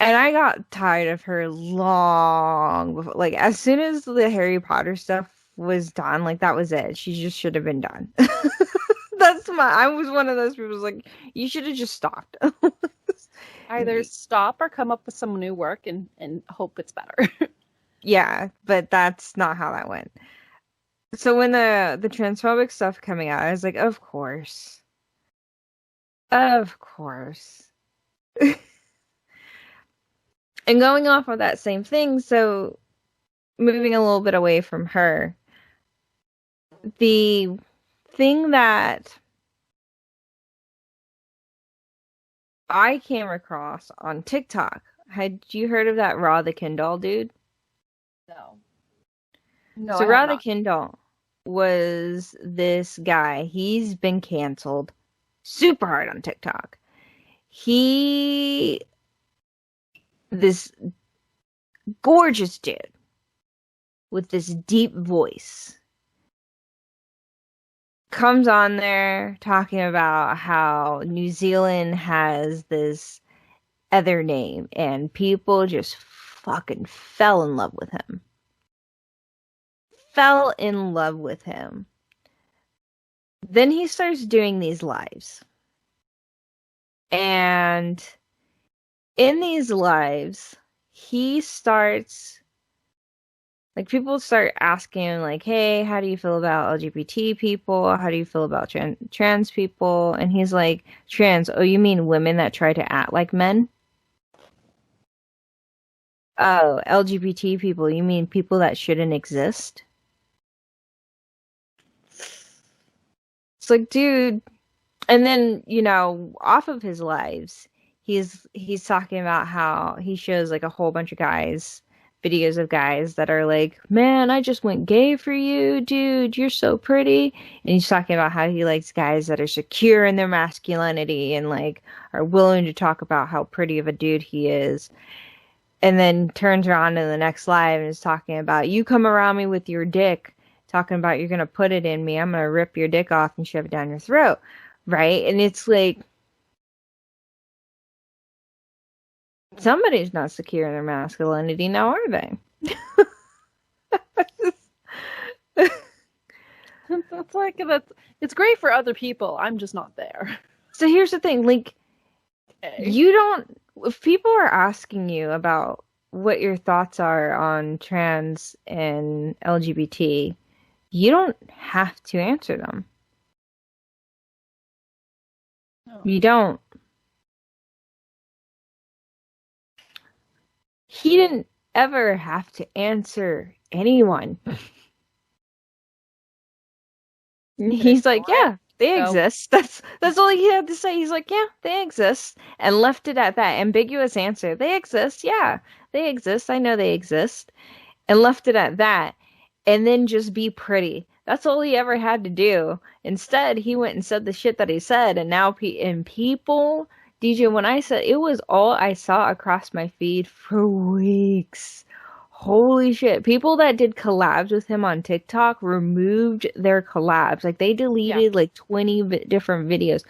And I got tired of her long before, like, as soon as the Harry Potter stuff was done, like, that was it. She just should have been done. I was one of those people who's like, you should have just stopped. Either stop or come up with some new work and hope it's better. Yeah, but that's not how that went. So when the transphobic stuff coming out, I was like, of course. Of course. And going off of that same thing, so moving a little bit away from her, the thing that I came across on TikTok, had you heard of that Raw the Kindle dude? No. No. So Raw the Kindle was this guy. He's been canceled super hard on TikTok. This gorgeous dude with this deep voice comes on there talking about how New Zealand has this other name and people just fucking fell in love with him. Fell in love with him. Then he starts doing these lives. And in these lives, he starts, like, people start asking him, like, hey, how do you feel about LGBT people? How do you feel about trans people? And he's like, trans, oh, you mean women that try to act like men? Oh, LGBT people, you mean people that shouldn't exist? It's like, dude. And then, off of his lives, he's talking about how he shows like a whole bunch of videos of guys that are like, man, I just went gay for you, dude, you're so pretty. And he's talking about how he likes guys that are secure in their masculinity and like are willing to talk about how pretty of a dude he is. And then turns around in the next live and is talking about, you come around me with your dick, talking about you're gonna put it in me, I'm gonna rip your dick off and shove it down your throat. Right? And it's like, somebody's not secure in their masculinity now, are they? It's great for other people. I'm just not there. So here's the thing, like, Okay. if people are asking you about what your thoughts are on trans and LGBT, you don't have to answer them. No. You don't. he didn't ever have to answer anyone. He's like, yeah, they exist. That's all he had to say. He's like, yeah, they exist, and left it at that ambiguous answer. They exist. Yeah, they exist. I know they exist, and left it at that, and then just be pretty. That's all he ever had to do. Instead, he went and said the shit that he said, and now people, DJ, when I said it was all I saw across my feed for weeks. Holy shit. People that did collabs with him on TikTok removed their collabs. Like, they deleted like 20 different videos.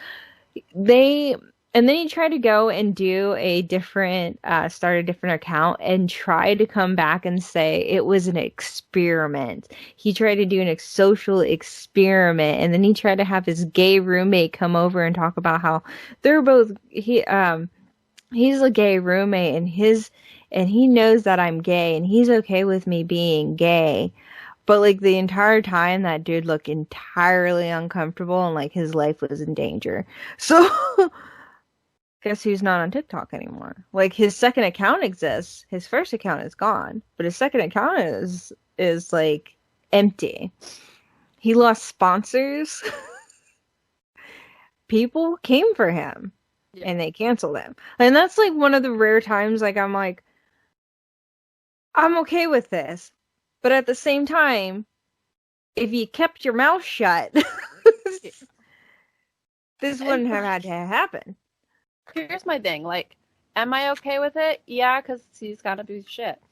And then he tried to go and do a different, start a different account and try to come back and say it was an experiment. He tried to do a social experiment, and then he tried to have his gay roommate come over and talk about how they're both, he's a gay roommate, and he knows that I'm gay, and he's okay with me being gay. But, like, the entire time, that dude looked entirely uncomfortable, and, like, his life was in danger. So, guess who's not on TikTok anymore? Like, his second account exists. His first account is gone. But his second account is like, empty. He lost sponsors. People came for him. Yeah. And they canceled him. And that's, like, one of the rare times, like, I'm like, I'm okay with this. But at the same time, if you kept your mouth shut, this wouldn't have had to happen. Here's my thing. Like, am I okay with it? Yeah, because he's got to do shit.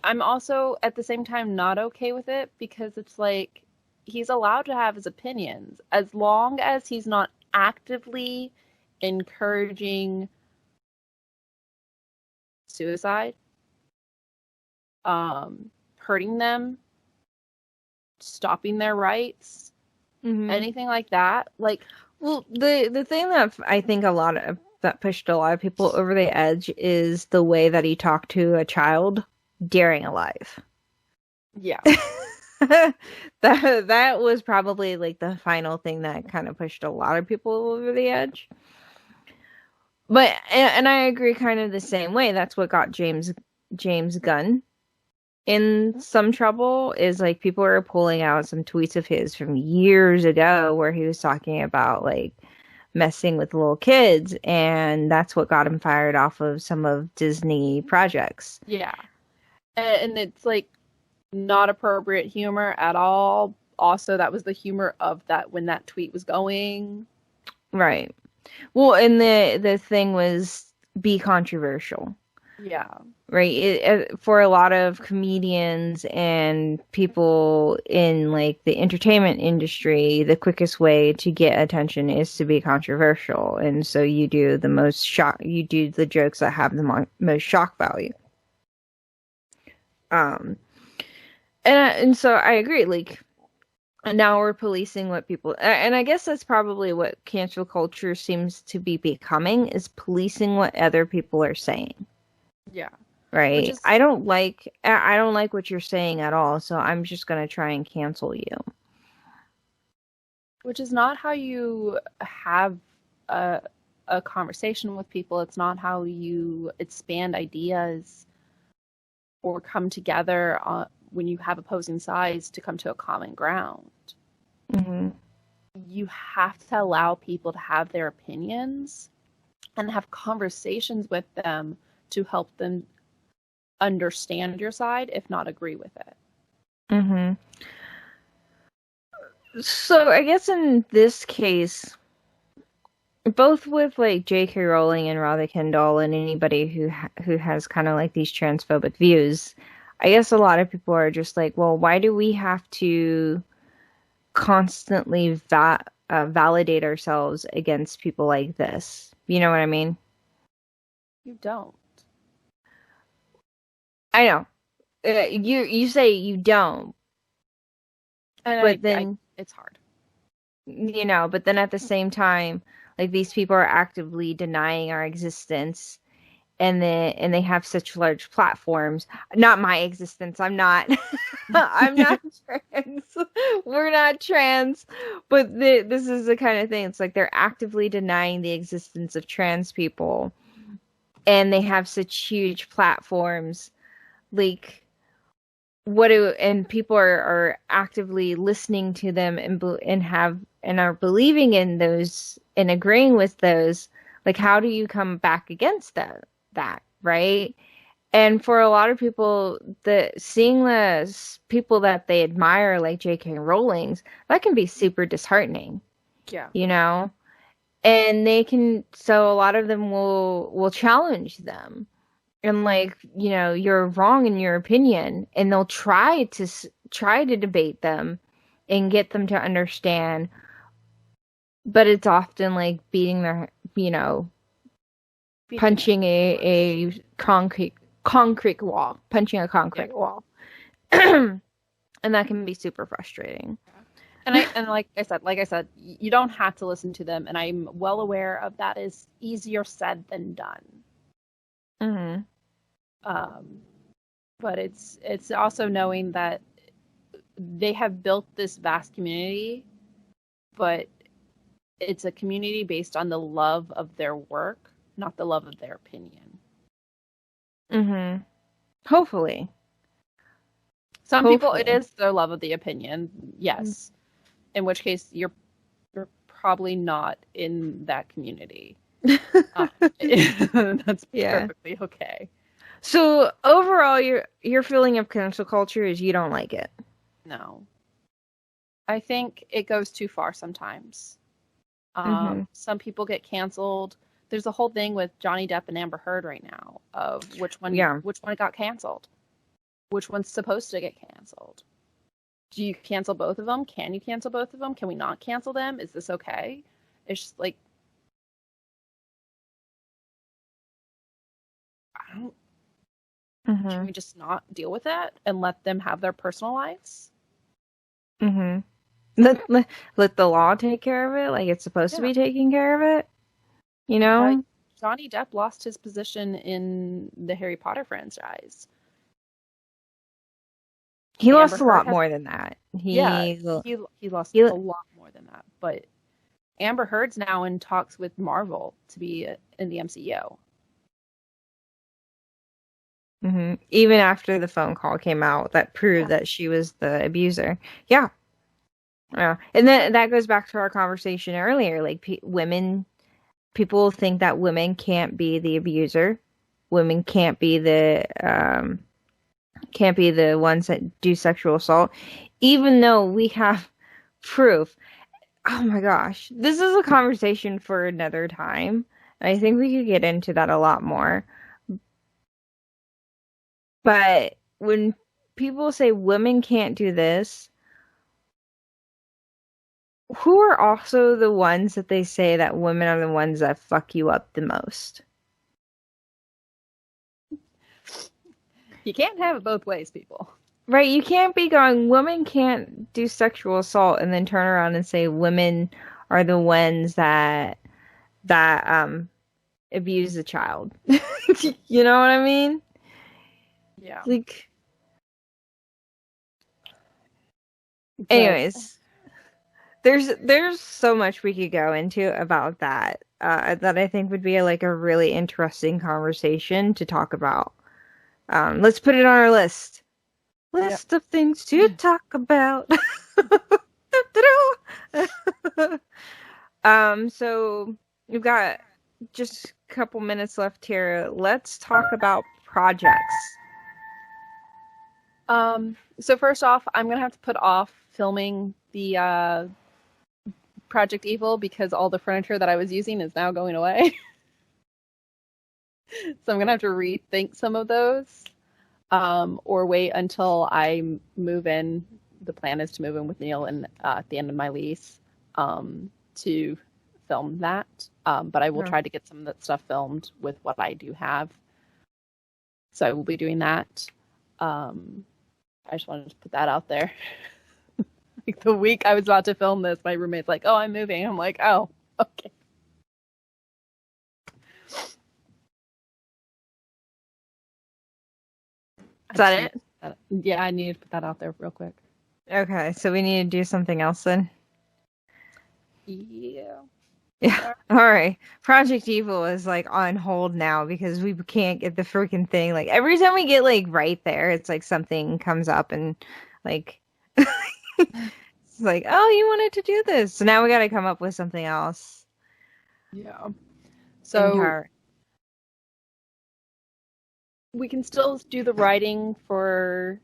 I'm also, at the same time, not okay with it because it's like, he's allowed to have his opinions as long as he's not actively encouraging suicide, hurting them, stopping their rights, anything like that. Like, well, the thing that I think that pushed a lot of people over the edge is the way that he talked to a child daring alive. Yeah. that was probably, like, the final thing that kind of pushed a lot of people over the edge. But, and I agree kind of the same way. That's what got James Gunn in some trouble, is, like, people are pulling out some tweets of his from years ago where he was talking about, like, messing with little kids, and that's what got him fired off of some of Disney projects. Yeah. And it's, like, not appropriate humor at all. Also, that was the humor of that when that tweet was going. Right. Well, and the thing was, be controversial. Yeah. Right. For a lot of comedians and people in, like, the entertainment industry, the quickest way to get attention is to be controversial, and so you do the jokes that have the most shock value. And so I agree. Like, now we're policing what people, and I guess that's probably what cancel culture seems to be becoming, is policing what other people are saying. Yeah. Right. I don't like what you're saying at all, so I'm just going to try and cancel you. Which is not how you have a conversation with people. It's not how you expand ideas or come together when you have opposing sides to come to a common ground. Mm-hmm. You have to allow people to have their opinions and have conversations with them to help them understand your side, if not agree with it. Mm-hmm. So I guess in this case, both with, like, J.K. Rowling and Radha Kendall and anybody who has kind of, like, these transphobic views, I guess a lot of people are just like, well, why do we have to constantly validate ourselves against people like this? You know what I mean? You don't. I know. You say you don't. But then it's hard. You know, but then at the same time, like, these people are actively denying our existence, and they have such large platforms. Not my existence. I'm not. I'm not trans. We're not trans. But this is the kind of thing. It's like they're actively denying the existence of trans people, and they have such huge platforms like and people are actively listening to them and are believing in those and agreeing with those, like how do you come back against that, right? And for a lot of people, seeing the people that they admire, like J.K. Rowling's, that can be super disheartening. Yeah. You know? And so a lot of them will challenge them. And like, you're wrong in your opinion. And they'll try to debate them and get them to understand. But it's often like beating their, punching a concrete wall, punching a concrete wall. And that can be super frustrating. And like I said, you don't have to listen to them, and I'm well aware of that is easier said than done. Mm-hmm. But it's also knowing that they have built this vast community, but it's a community based on the love of their work, not the love of their opinion. Mm-hmm. Hopefully. Some people, it is their love of the opinion, yes. Mm-hmm. In which case, you're probably not in that community. That's perfectly okay. So overall, your feeling of cancel culture is you don't like it? No. I think it goes too far sometimes. Some people get canceled. There's a whole thing with Johnny Depp and Amber Heard right now of which one got canceled. Which one's supposed to get canceled? Do you cancel both of them? Can you cancel both of them? Can we not cancel them? Is this okay? It's just like, I don't. Mm-hmm. Can we just not deal with it and let them have their personal lives? Mm-hmm. Let the law take care of it, like it's supposed to be taking care of it. Like Johnny Depp lost his position in the Harry Potter franchise. He lost a lot more than that. He lost a lot more than that. But Amber Heard's now in talks with Marvel to be in the MCU. Mm-hmm. Even after the phone call came out that proved that she was the abuser. Yeah. Yeah. And then that goes back to our conversation earlier. Like people think that women can't be the abuser. Women can't be the ones that do sexual assault, even though we have proof. Oh my gosh. This is a conversation for another time. And I think we could get into that a lot more. But when people say women can't do this, who are also the ones that they say that women are the ones that fuck you up the most? You can't have it both ways, people. Right, you can't be going, women can't do sexual assault and then turn around and say women are the ones that abuse the child. You know what I mean? Yeah. Like, anyways, there's so much we could go into about that that I think would be a really interesting conversation to talk about. Let's put it on our list. List of things to talk about. So we've got just a couple minutes left here. Let's talk about projects. So first off, I'm gonna have to put off filming the Project Evil because all the furniture that I was using is now going away. So I'm gonna have to rethink some of those, or wait until I move in. The plan is to move in with Neil and at the end of my lease to film that. But I will try to get some of that stuff filmed with what I do have. So I will be doing that. I just wanted to put that out there. Like the week I was about to film this, my roommate's like, "Oh, I'm moving." I'm like, "Oh, okay." Is that it? Yeah, I needed to put that out there real quick. Okay, so we need to do something else then? Yeah. Yeah. All right. Project Evil is like on hold now because we can't get the freaking thing. Like every time we get like right there, it's like something comes up and like it's like, oh, you wanted to do this. So now we got to come up with something else. Yeah. So Entire. we can still do the writing for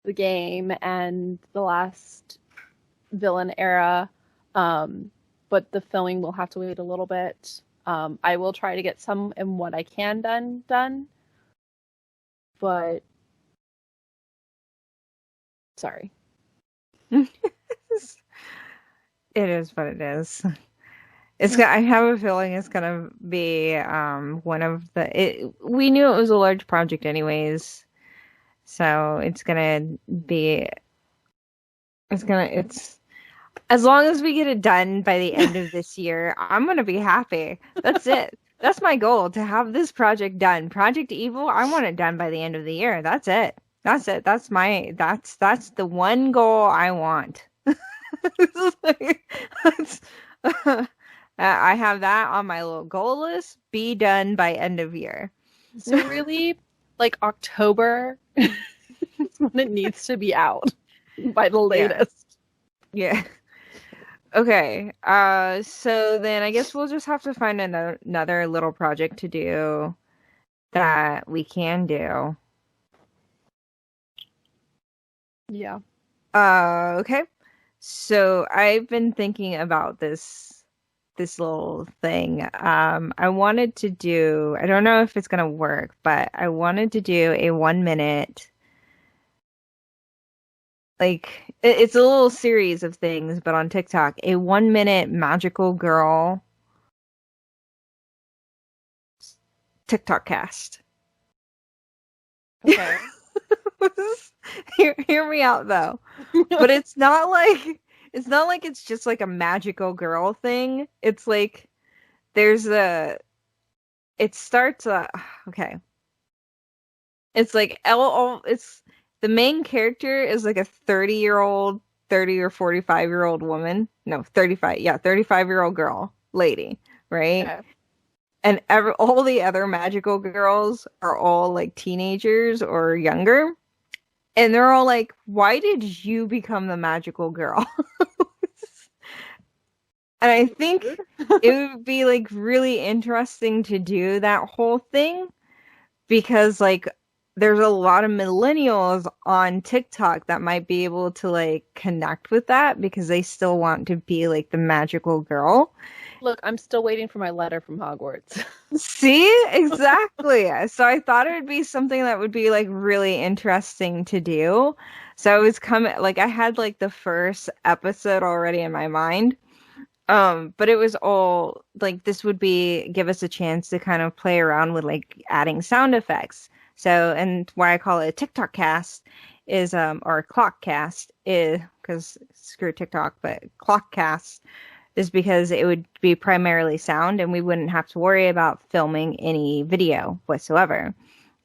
the game and the last villain era, but the filming will have to wait a little bit. I will try to get some and what I can done, but sorry. It is what it is. I have a feeling it's gonna be one of the. We knew it was a large project anyways, so it's gonna be. It's as long as we get it done by the end of this year, I'm gonna be happy. That's it. That's my goal, to have this project done. Project Evil, I want it done by the end of the year. That's it. That's it. That's the one goal I want. That's- I have that on my little goal list. Be done by end of year. So really, like October is when it needs to be out by the latest. Yeah. Okay. So then I guess we'll just have to find another little project to do that we can do. Yeah. Okay. So I've been thinking about this little thing. I wanted to do, I don't know if it's gonna work, but I wanted to do a 1 minute, like it's a little series of things, but on TikTok, a 1 minute magical girl TikTok cast. Okay. Hear me out though. But it's not like it's just like a magical girl thing. It's like there's a it starts okay. It's like it's the main character is like a 30-year-old, 30 or 45-year-old woman. No, 35. Yeah, 35-year-old girl, lady, right? Okay. And all the other magical girls are all like teenagers or younger. And they're all like, why did you become the magical girl? And I think it would be like really interesting to do that whole thing because like there's a lot of millennials on TikTok that might be able to like connect with that because they still want to be like the magical girl. Look, I'm still waiting for my letter from Hogwarts. See? Exactly. So I thought it would be something that would be like really interesting to do. So I was like I had like the first episode already in my mind. But it was all like this would give us a chance to kind of play around with like adding sound effects. So, and why I call it a TikTok cast is or a clock cast is because screw TikTok, but clock cast is because it would be primarily sound and we wouldn't have to worry about filming any video whatsoever.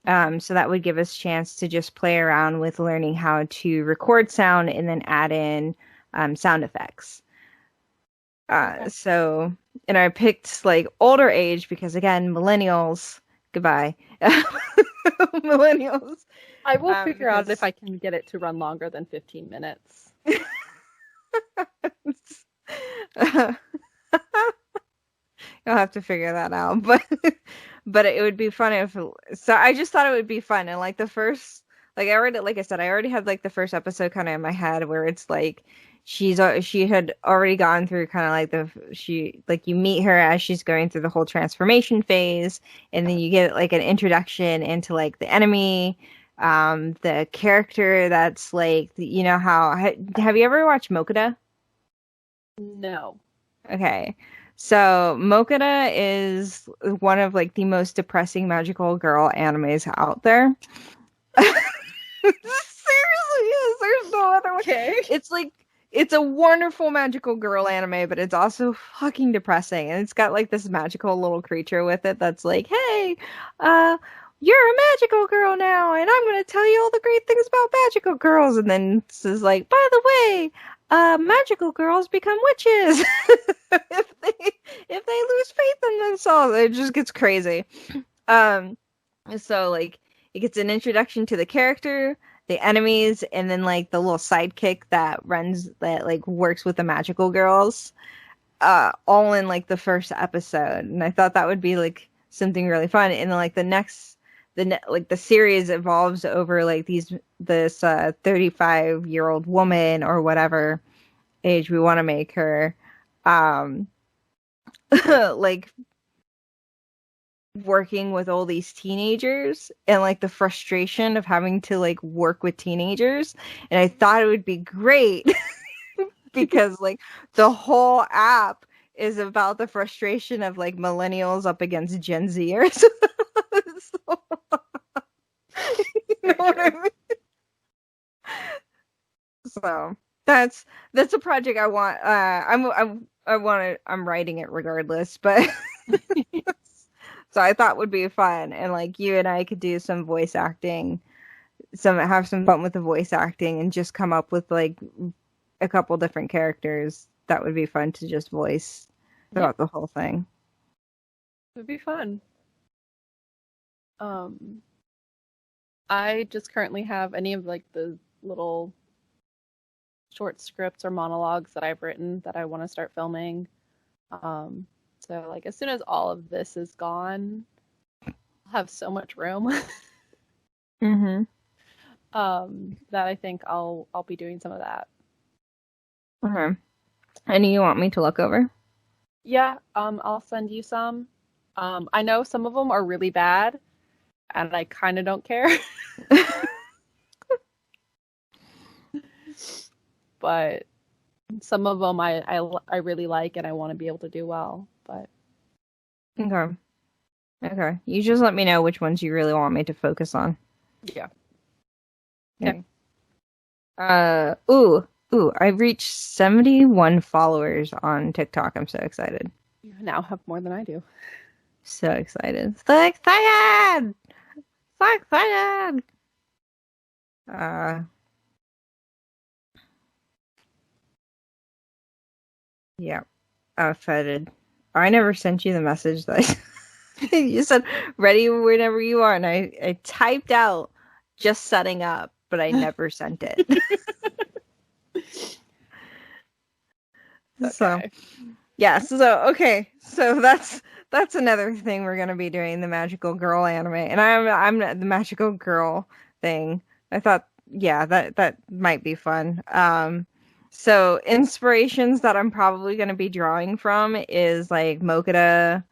So that would give us a chance to just play around with learning how to record sound and then add in sound effects. So, and I picked like older age because again, millennials, goodbye. Millennials. I will figure out if I can get it to run longer than 15 minutes. You'll have to figure that out, but it would be fun if. So I just thought it would be fun, and like the first, like I said, I already had like the first episode kind of in my head where it's like she had already gone through kind of like you meet her as she's going through the whole transformation phase, and then you get like an introduction into like the enemy, the character that's like how have you ever watched Mokuda? No. Okay. So Mokuda is one of like the most depressing magical girl animes out there. Seriously is. There's no other way. Okay. It's a wonderful magical girl anime, but it's also fucking depressing. And it's got like this magical little creature with it that's like, hey, you're a magical girl now, and I'm gonna tell you all the great things about magical girls. And then it's just like, by the way, magical girls become witches if they lose faith in themselves, it just gets crazy. So like it gets an introduction to the character, the enemies, and then like the little sidekick that like works with the magical girls, all in like the first episode. And I thought that would be like something really fun. And then like the series evolves over like this 35-year-old woman or whatever age we want to make her, like working with all these teenagers and like the frustration of having to like work with teenagers. And I thought it would be great because like the whole app is about the frustration of like millennials up against Gen Zers. So, you know what I mean? So that's a project I want. I'm writing it regardless, but so I thought would be fun, and like you and I could do some voice acting, have some fun with the voice acting, and just come up with like a couple different characters that would be fun to just voice throughout the whole thing. It would be fun. I just currently have any of like the little short scripts or monologues that I've written that I want to start filming. So like as soon as all of this is gone, I'll have so much room. Mm-hmm. That I think I'll be doing some of that. Okay. Any you want me to look over? Yeah, I'll send you some. I know some of them are really bad, and I kind of don't care. But some of them I really like, and I want to be able to do well. But okay. You just let me know which ones you really want me to focus on. yeah. Okay. Ooh, I reached 71 followers on TikTok. I'm so excited. You now have more than I do. So excited. So excited! So excited! Yeah. Excited. I never sent you the message that you said ready whenever you are, and I typed out just setting up, but I never sent it. Okay. So yeah, so that's another thing we're gonna be doing, the magical girl anime, and I'm the magical girl thing. I thought, yeah, that might be fun. So inspirations that I'm probably gonna be drawing from is like Mokuda,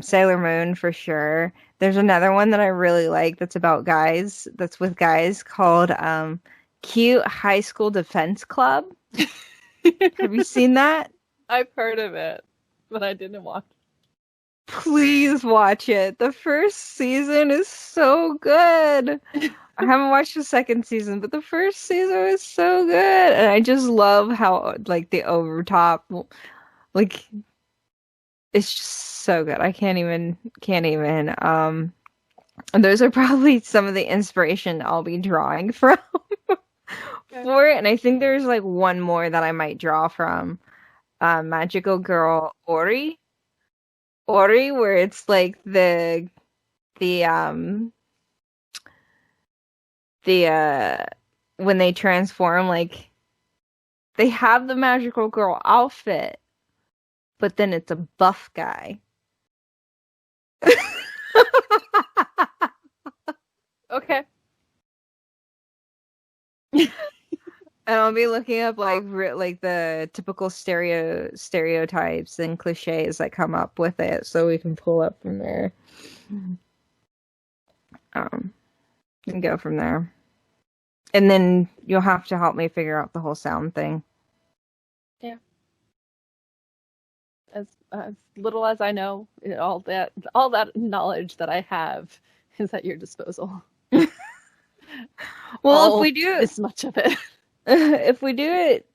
Sailor Moon for sure. There's another one that I really like that's about guys, that's with guys, called Cute High School Defense Club. Have you seen that? I've heard of it, but I didn't watch. Please watch it. The first season is so good. I haven't watched the second season, but the first season is so good. And I just love how like the overtop, like it's just so good. I can't even and those are probably some of the inspiration I'll be drawing from for it. And I think there's like one more that I might draw from. Magical Girl Ori, where it's like the when they transform, like they have the magical girl outfit, but then it's a buff guy. Okay. And I'll be looking up like the typical stereotypes and cliches that come up with it, so we can pull up from there. And go from there. And then you'll have to help me figure out the whole sound thing. Yeah. As little as I know, all that knowledge that I have is at your disposal. Well, if we do this much of it. if we do it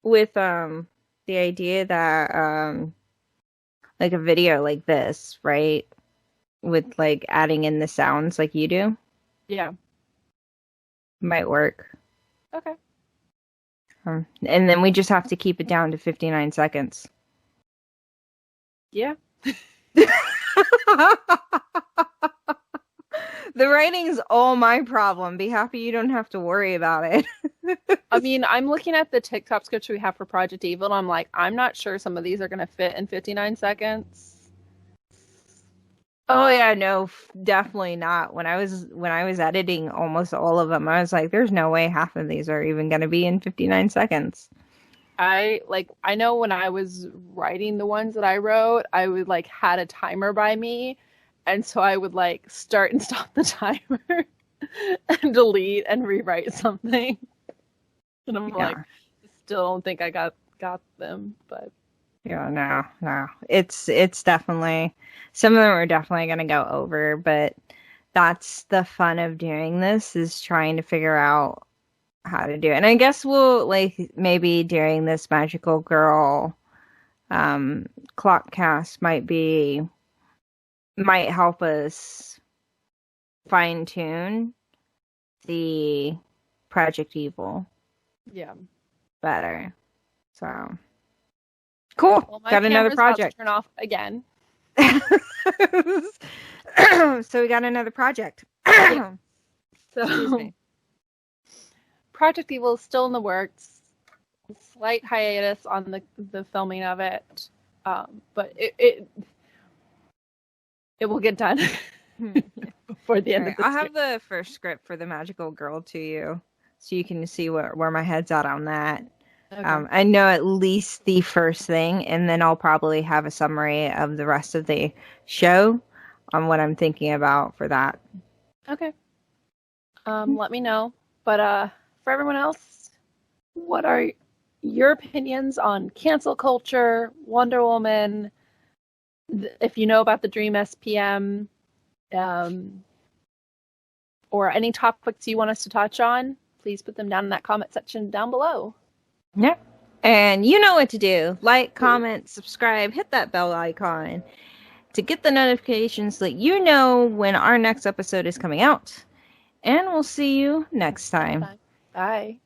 with the idea that like a video like this, right? With like adding in the sounds like you do. Yeah. Might work. Okay. And then we just have to keep it down to 59 seconds. Yeah. The writing's all my problem. Be happy you don't have to worry about it. I mean, I'm looking at the TikTok scripts we have for Project Evil, and I'm like, I'm not sure some of these are going to fit in 59 seconds. Oh yeah, no, definitely not. When I was editing almost all of them, I was like, there's no way half of these are even going to be in 59 seconds. I know when I was writing the ones that I wrote, I would like had a timer by me, and so I would like start and stop the timer and delete and rewrite something. And I'm like, still don't think I got them, but yeah, no. It's definitely, some of them are definitely going to go over, but that's the fun of doing this, is trying to figure out how to do it. And I guess we'll, like, maybe during this Magical Girl clock cast might help us fine tune the Project Evil better. So cool. Well, my got another project. Turn off again. So we got another project. So Project Evil is still in the works. Slight hiatus on the filming of it, but it will get done before the end of this I'll have the first script for the Magical Girl to you, so you can see where my head's at on that. Okay. I know at least the first thing, and then I'll probably have a summary of the rest of the show on what I'm thinking about for that. Okay. Let me know. But for everyone else, what are your opinions on cancel culture, Wonder Woman? If you know about the Dream SPM, or any topics you want us to touch on, please put them down in that comment section down below. Yep. And you know what to do. Like, comment, subscribe, hit that bell icon to get the notifications so that you know when our next episode is coming out. And we'll see you next time. Bye.